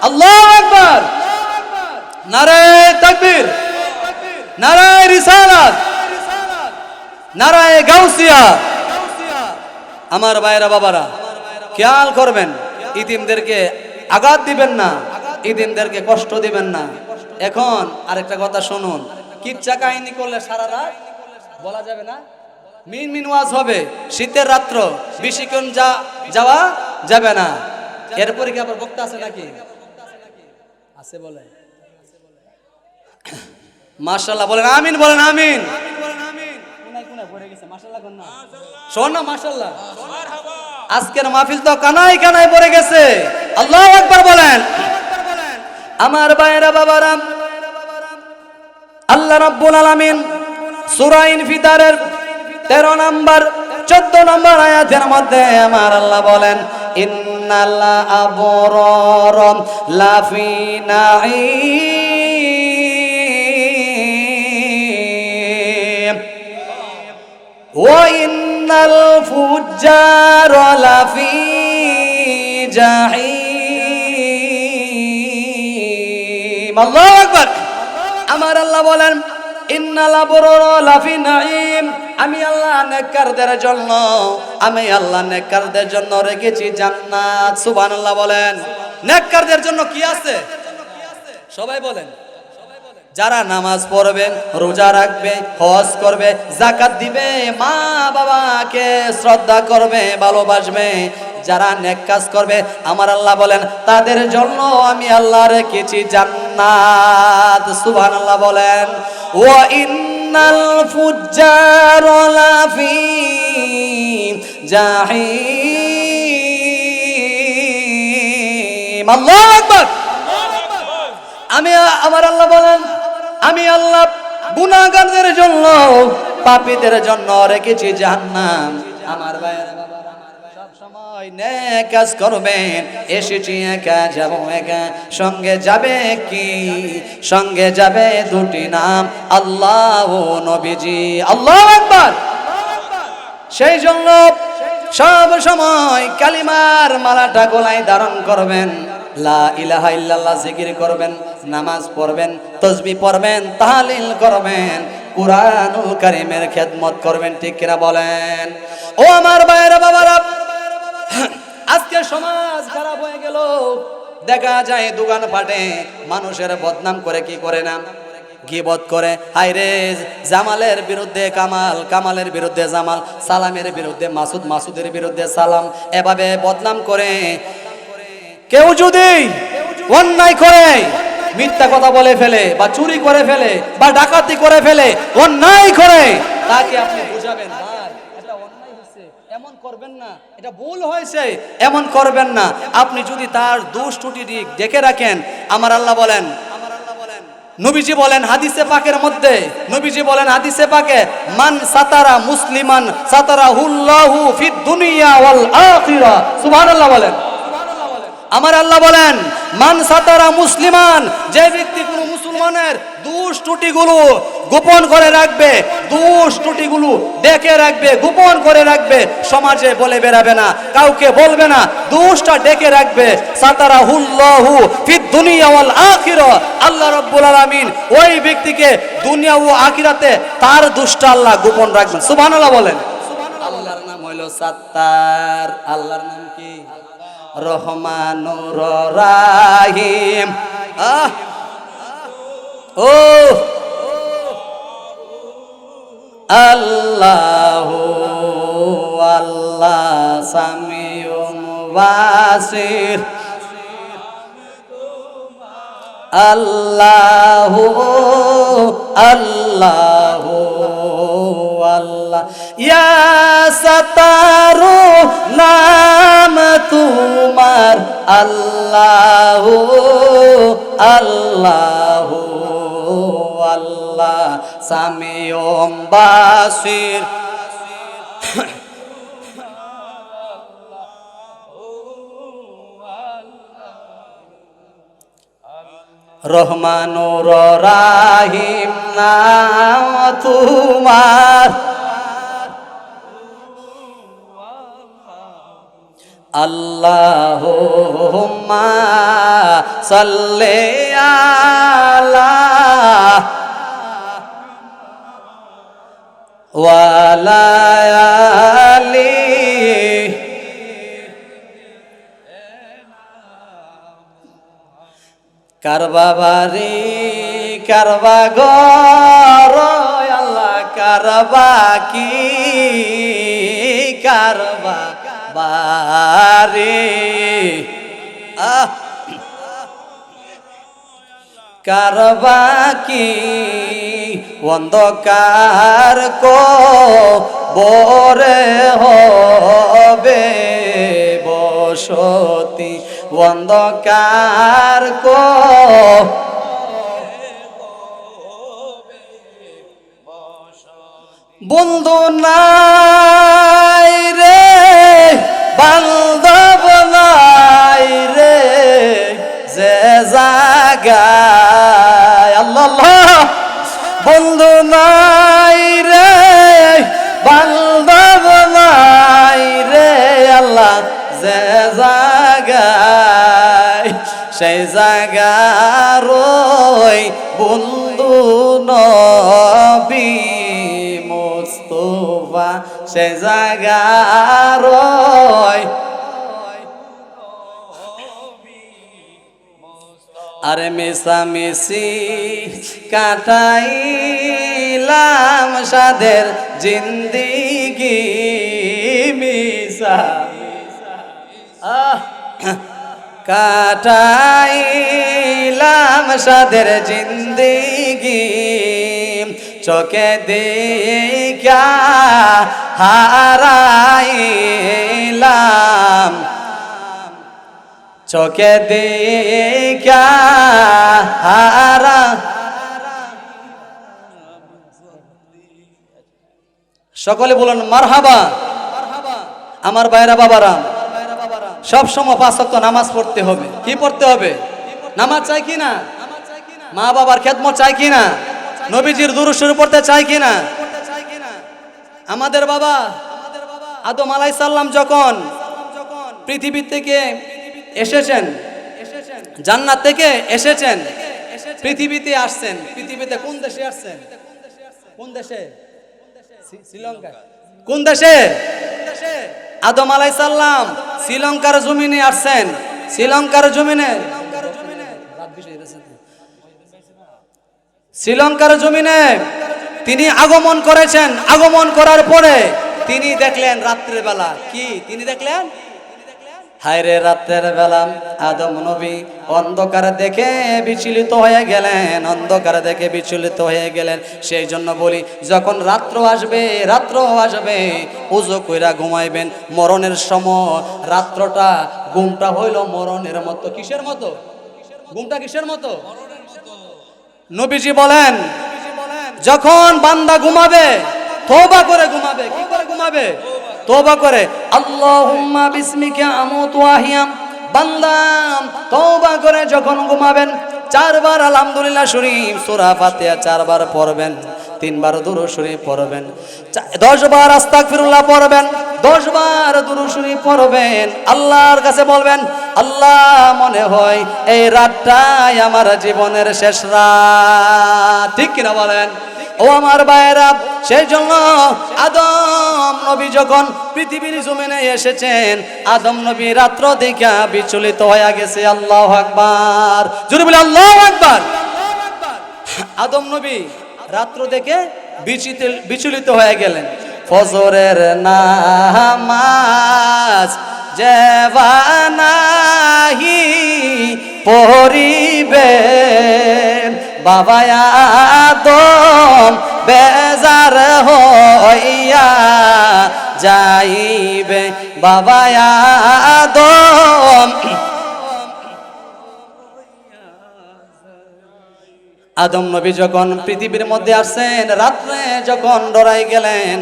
Speaker 1: আল্লাহু আকবার, নারায়ে তাকবীর, নারায়ে রিসালাত, নারায়ে গাউসিয়া। আমার ভাইরা বাবারা খেয়াল করবেন, ইতিমদেরকে আঘাত দিবেন না, ইতিমদেরকে কষ্ট দিবেন না। এখন আরেকটা কথা শুনুন, কিচ্ছা কাহিনী করলে সারা রাত বলা যাবে না, মিন মিন ওয়াজ হবে, শীতের রাত্র বেশিক্ষণ যাওয়া যাবে না। এরপরে কি আবার বক্তা আছে নাকি? আছে বলে মাশাআল্লাহ বলেন, আমিন বলেন, আমিন। শোন না মাশাআল্লাহ, আজকের মাহফিল তো কানায় কানায় পড়ে গেছে। আল্লাহু আকবার বলেন। আমার ভাইরা বাবারা, আল্লাহ রাব্বুল আলামিন সূরা ইনফিতারের 13 নম্বর 14 নম্বর আয়াতের মধ্যে আমার আল্লাহ বলেন, ইন্নাল আবরার লাফি নাঈম ওয়া ইন্নাল ফুজ্জার লাফি জাহিম। আল্লাহু আকবার। আমার আল্লাহ বলেন ইন্নাল আবরার লাফি নাঈম, আমি আল্লাহ নেককারদের জন্য, আমি আল্লাহ নেককারদের জন্য রেখেছি জান্নাত। সুবহানাল্লাহ বলেন। নেককারদের জন্য কি আছে? সবাই বলেন। যারা নামাজ পড়বে, রোজা রাখবে, হজ করবে, যাকাত দিবে, মা বাবাকে শ্রদ্ধা করবে, ভালোবাসবে, যারা নেক কাজ করবে, আমার আল্লাহ বলেন তাদের জন্য আমি আল্লাহ রেখেছি জান্নাত। সুবহানাল্লাহ বলেন। ওয়া ইন্নাল ফুজ্জার লাফি জাহিম। আল্লাহু আকবার। আমি আমার আল্লাহ বলেন আমি আল্লাহ গুনাহগারদের জন্য, পাপীদের জন্য রেখেছি জাহান্নাম। আমার ভাইরা সব সময় নেক কাজ করবেন। এসেছি একা, যাব একা, সঙ্গে যাবে কি? সঙ্গে যাবে দুটি নাম, আল্লাহ ও নবীজি। আল্লাহু আকবার। সেই জন্য সব সময় কালিমার মালাটা গলায় ধারণ করবেন, লা ইলাহা ইল্লাল্লাহ জিকির করবেন, নামাজ পড়বেন, তাসবিহ পড়বেন, তাহলিল করবেন, কুরআনুল কারীমের খেদমত করবেন। ঠিক কিনা বলেন? ও আমার ভাইরা বাবারা, আজকে সমাজ খারাপ হয়ে গেল। দেখা যায় দোকান পাটে মানুষের বদনাম করে, কি করে না, গীবত করে। হায়রে, জামালের বিরুদ্ধে কামাল, কামালের বিরুদ্ধে জামাল, সালামের বিরুদ্ধে মাসুদ, মাসুদের বিরুদ্ধে সালাম, এভাবে বদনাম করে। কেউ যদি অন্যায় করে, মিথ্যা কথা বলে ফেলে, বা চুরি করে ফেলে, বা ডাকাতি করে ফেলে, অন্যায় করে, তাকে আপনি বুঝাবেন, ভাই এটা অন্যায় হয়েছে, এমন করবেন না, এটা ভুল হয়েছে, এমন করবেন না। আপনি যদি তার দোষ ত্রুটি দেখে রাখেন, আমার আল্লাহ বলেন, নবীজি বলেন হাদিসে পাকের মধ্যে, নবীজি বলেন হাদিসে পাকে, মান সাতারা মুসলিমান সাতারাহুল্লাহু ফিদ দুনিয়া ওয়াল আখিরা। সুবহানাল্লাহ বলেন। আমার আল্লাহ বলেন মান সাতারা মুসলিমান, যে ব্যক্তি কোনো মুসলমানের দোষ ত্রুটিগুলো গোপন করে রাখবে, দোষ ত্রুটিগুলো দেখে রাখবে, গোপন করে রাখবে, সমাজে বলে বেরাবে না, কাউকে বলবে না, দোষটা ডেকে রাখবে, সাতারাহুল্লাহু ফিদ দুনিয়া ওয়াল আখিরা, আল্লাহ রাব্বুল আলামিন ওই ব্যক্তিকে দুনিয়া ও আখিরাতে তার দোষটা আল্লাহ গোপন রাখবেন। সুবহানাল্লাহ বলেন। আল্লাহর নাম হলো সাত্তার। আল্লাহর নাম কি? রহমানুর রাহিম। ও আল্লাহ আল্লাহ সামিউম বাসির, আল্লাহ আল্লাহ আল্লাহ। ইয়া সাতারু নাম তোমার, আল্লাহ আল্লাহ আল্লাহ সামিউম বাসির। রহমানুর রাহিম নাম তোমার, আল্লাহুম্মা সাল্লি আলা ওয়ালা আলি। কারবা বাড়ি কারবা ঘর, আল্লাহ কারবা কি কারবা বাড়ি, কারবা কি অন্ধকার কো বরে হবে বসতি, অন্ধকার কো বন্ধু নাই রে, বান্ধব নাই জাগারই বন্ধু নবী মুস্তাফা সে জাগারই আরে মিশামিশি কাটাইলাম সাদের জিন্দিগি মিশা কাটাইলাম সাদের জিন্দিগি চোখে দেখা হারাইলাম চোখে দেখা হারা সকলে বলুন মারহাবা। আমার ভাইরা বাবারাম সব সময় 5 ওয়াক্ত নামাজ পড়তে হবে। কি পড়তে হবে? নামাজ চাই কি না? মা বাবার খেদমত চাই কি না? নবীজির দুরূদ শরীফ পড়তে চাই কি না? আমাদের বাবা আদম আলাইহিস সালাম যখন পৃথিবী থেকে এসেছেন, জান্নাত থেকে এসেছেন, পৃথিবীতে আসছেন। পৃথিবীতে কোন দেশে আসছেন? কোন দেশে? শ্রীলঙ্কা। কোন দেশে? আদম আলাইহিস সালাম শ্রীলঙ্কার জমিনে আসছেন। শ্রীলঙ্কার জমিনে শ্রীলঙ্কার জমিনে তিনি আগমন করেছেন। আগমন করার পরে তিনি দেখলেন রাত্রের বেলা কি তিনি দেখলেন? হায়রে রাতের বেলা আদম নবী অন্ধকার দেখে বিচলিত হয়ে গেলেন। অন্ধকার দেখে বিচলিত হয়ে গেলেন। সেই জন্য বলি যখন রাত্র আসবে ওযু কইরা ঘুমাইবেন। মরণের সময় রাত্রটা ঘুমটা হইল মরণের মতো। কিসের মতো? ঘুমটা কিসের মতো? নবীজি বলেন যখন বান্দা ঘুমাবে তওবা করে ঘুমাবে। কি করে ঘুমাবে? তওবা করে। আল্লাহুম্মা বিসমিকা আমুতু ওয়া আহইয়াম। বান্দা তওবা করে যখন ঘুমাবেন 4 বার আলহামদুলিল্লাহ শরীফ সূরা ফাতিহা 4 বার পড়বেন, 3 বার দুরূদ শরীফ পড়বেন, 10 বার আস্তাগফিরুল্লাহ পড়বেন, 10 বার দুরূদ শরীফ পড়বেন। আল্লাহর কাছে বলবেন আল্লাহ মনে হয় এই রাতটাই আমার জীবনের শেষ রাত। ঠিক কিনা বলেন? ও আমার ভাইরা, সেই জন্য আদম নবী যখন পৃথিবীর জমিনে এসেছেন আদম নবী রাত্র দেখা বিচলিত হয়ে গেছে। আল্লাহু আকবার। জোরে বলি আল্লাহু আকবার। আদম নবী রাত্র দেখে বিচলিত হয়ে গেলেন। ফজরের নামাজ জেবানাহি পড়িবে বাবা আদম বেজার হইয়া যাইবে বাবা আদম। আদম নবী যখন পৃথিবীর মধ্যে আসছেন রাত্রে যখন ডরাই গেলেন,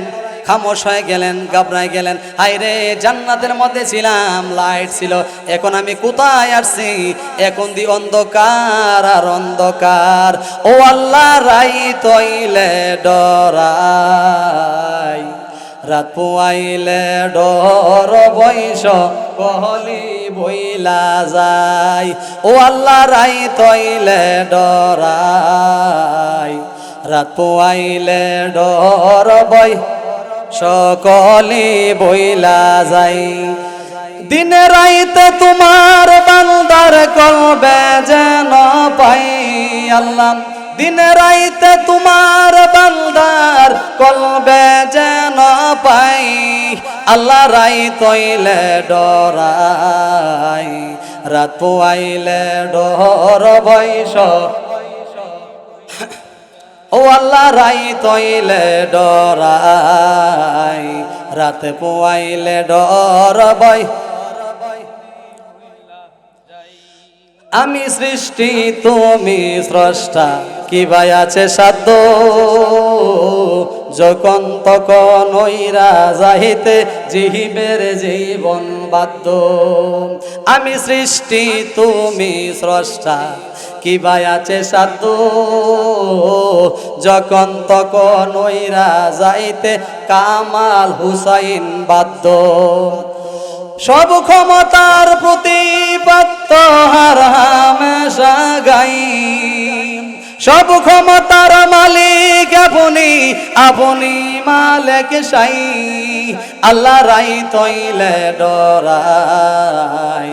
Speaker 1: খামোশ হয়ে গেলেন, ঘাবড়ায় গেলেন। হায়রে জান্নাতের মধ্যে ছিলাম, লাইট ছিল, এখন আমি কোথায় আসছি? এখন দি অন্ধকার আর অন্ধকার। ও আল্লাহ রাই তইলে ডরাই, রাত পুয়াইলে ডর বৈশ কহলি বইলা যায়। ও আল্লাহ রাই তইলে ডরাই, রাত পুয়াইলে ডর বই সকলি বইলা যাই। দিনে রাইতে তোমার বান্দার কলবে যেন পাই আল্লাহ। দিনে রাইতে তোমার বান্দার কলবে যেন পাই আল্লাহ। রাই তইলে ডরাই, রাত পুয়াইলে ডর বৈশ। ও আল্লাহ রাই তইলে ডরাই, রাত পুয়াইলে ডর বই। আমি সৃষ্টি তুমি স্রষ্টা, কি ভাই আছে সাধ্য? যখন তখন ওইরা যাইতে জিহিবের জীবন বাধ্য। আমি সৃষ্টি তুমি স্রষ্টা, কি ভাই আছে সাধ্য? যখন তখন ওইরা যাইতে কামাল হুসাইন বাধ্য। সব ক্ষমতার প্রতিপাদ্য হার হামেশা গাই, সব ক্ষমতার মালিক আপনি, আপনি মালিক সাই। আল্লাহ রাই তৈলে ডরাই,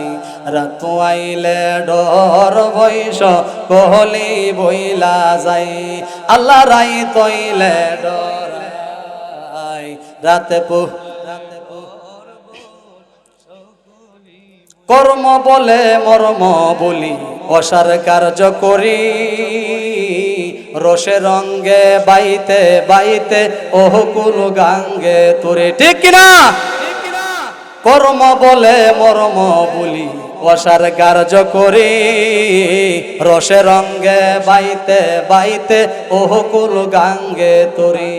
Speaker 1: রাত আইলে ডর বৈশ কোহলি বইলা যাই। আল্লাহ রাই তৈলে ডরাই, রাতে কর্ম বলে মর্ম বলি, অসার কার্য করি, রসে রঙ্গে বাইতে বাইতে ওহকুল গাঙ্গে তোরে। ঠিক কিনা? কর্ম বলে মর্ম বলি, অসার কার্য করি, রসে রঙ্গে বাইতে বাইতে ওহকুল গাঙ্গে তোরি।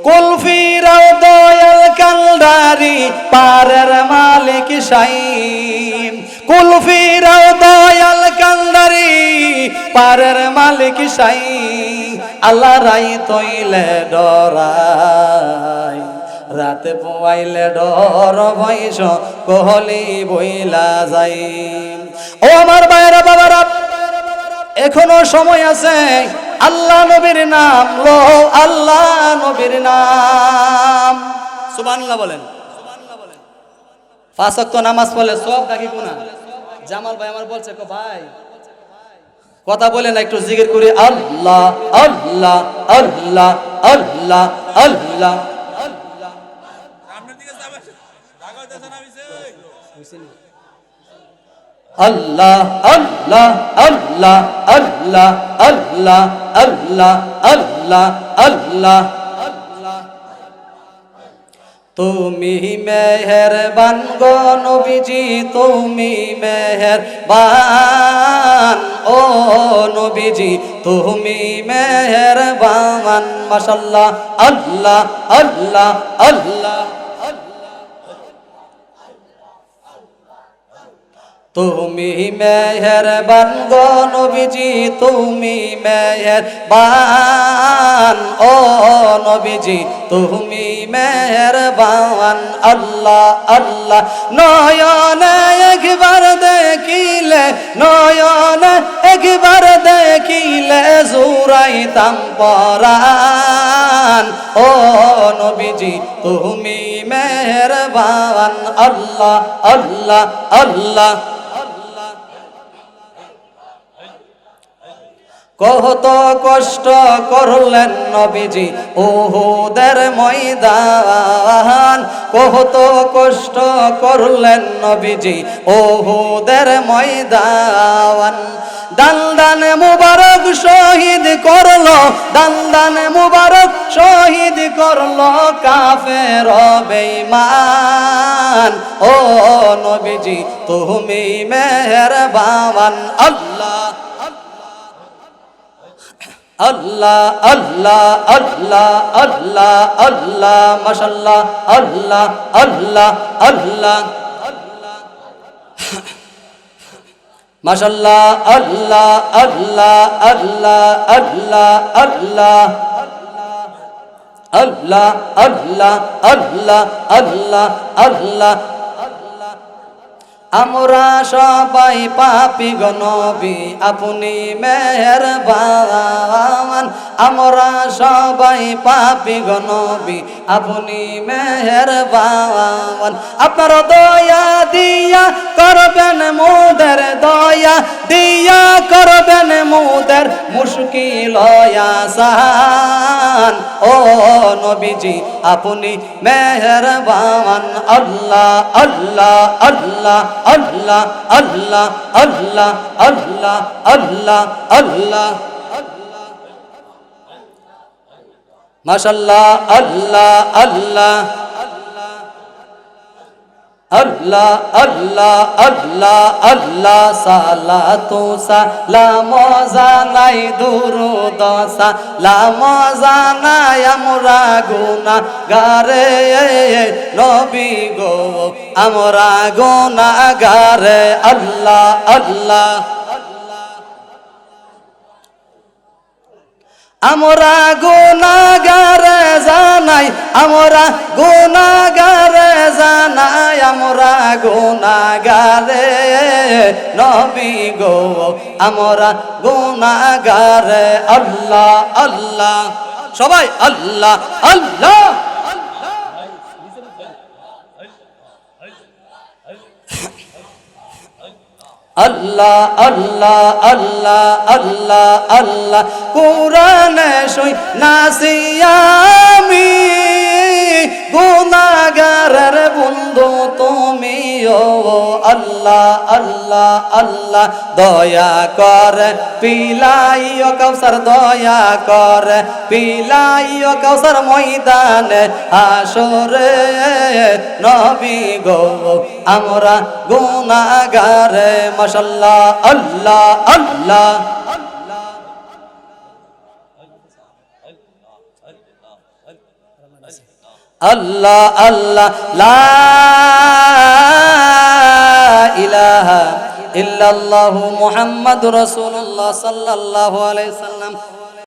Speaker 1: কুল ফিরাও দয়াল কান্ডারি, পারের মালিক সাই। কুল ফিরাও দয়াল কান্ডারি, পারের মালিক সাই। আল্লাহ রাই তৈলে ডরাই, রাতে পোয়াইলে ডর বৈশ কোহলি বইলা যাই। ও আমার ভাইরা বাবারা, এখনো সময় আছে। আল্লাহ নবীর নাম লো, আল্লাহ নবীর নাম। সুবহানাল্লাহ বলেন। 5 ওয়াক্ত নামাজ পড়লে সব নাকি গুনাহ? জামাল ভাই আমার বলছে, ভাই কথা বলে না, একটু জিকির করি। আল্লাহ আল্লাহ আল্লাহ আল্লাহ আল্লাহ। আল্লাহ আল্লাহ আল্লাহ আল্লাহ আল্লাহ আল্লাহ আল্লাহ আল্লাহ। তুমি মেহেরবান গো নবীজি, তুমি মেহেরবান ও নবীজি, তুমি মেহেরবান। মাশাআল্লাহ, আল্লাহ আল্লাহ আল্লাহ। তুমি মেহেরবান গো নবীজি, তুমি মেহেরবান ও নবীজি, তুমি মেহেরবান। আল্লাহ আল্লাহ। নয়নে একবার দেখিলে, নয়নে একবার দেখিলে জুরাইতাম পরাণ ও নবীজি, তুমি মেহেরবান। আল্লাহ আল্লাহ আল্লাহ। কত কষ্ট করলেন নবীজি উহুদের ময়দান, কত কষ্ট করলেন নবীজি উহুদের ময়দান। দান দান মুবারক শহীদ করলো, দান দান মুবারক শহীদ করলো কাফের বেঈমান ও নবীজি, তুমি মেহেরবান। আল্লাহ আল্লাহ আল্লাহ আল্লাহ আল্লাহ আল্লাহ। মাশাআল্লাহ, আল্লাহ আল্লাহ আল্লাহ। মাশাআল্লাহ, আল্লাহ আল্লাহ আল্লাহ আল্লাহ আল্লাহ আল্লাহ আল্লাহ আল্লাহ আল্লাহ আল্লাহ। আমরা সবাই পাপী গো নবী, আপনি মেহেরবান। আমরা সবাই পাপী গো নবী, আপনি মেহেরবান। আপনার দয়া দিয়া করবেন মোদের, দয়া দিয়া করবেন মোদের মুশকিল আসান ও নবীজি, আপনি মেহেরবান। আল্লাহ আল্লাহ আল্লাহ আল্লাহ আল্লাহ আল্লাহ আল্লাহ আল্লাহ আল্লাহ। মাশাআল্লাহ, আল্লাহ আল্লাহ আল্লাহ আল্লাহ আল্লাহ আল্লাহ। সালাতু সালাম জানাই, দুরূদ সালাম জানাই আমরা গুনাহগারে নবী গো, আমরা গুনাহগারে। আল্লাহ আল্লাহ। আমরা গুনাহগারে জানাই, আমরা গুনাহগারে জানাই, আমরা গুনাহগারে নবী গো আমরা গুনাহগারে আল্লাহ আল্লাহ সবাই আল্লাহ আল্লাহ আল্লাহ আল্লাহ আল্লাহ আল্লাহ আল্লাহ কোরআনে শুই নাসিয়ামি গুনাহগারের বন্ধু তুমি ও আল্লাহ আল্লাহ আল্লাহ দয়া করে পিলাইও কাউসার দয়া করে পিলাইও কাউসার ময়দানে হাসরে নবী গো আমরা গুনাহগারে মাশাআল্লাহ আল্লাহ আল্লাহ আল্লাহ আল্লাহ লা ইলাহা ইল্লাল্লাহু মুহাম্মাদুর রাসূলুল্লাহ সাল্লাল্লাহু আলাইহি সাল্লাম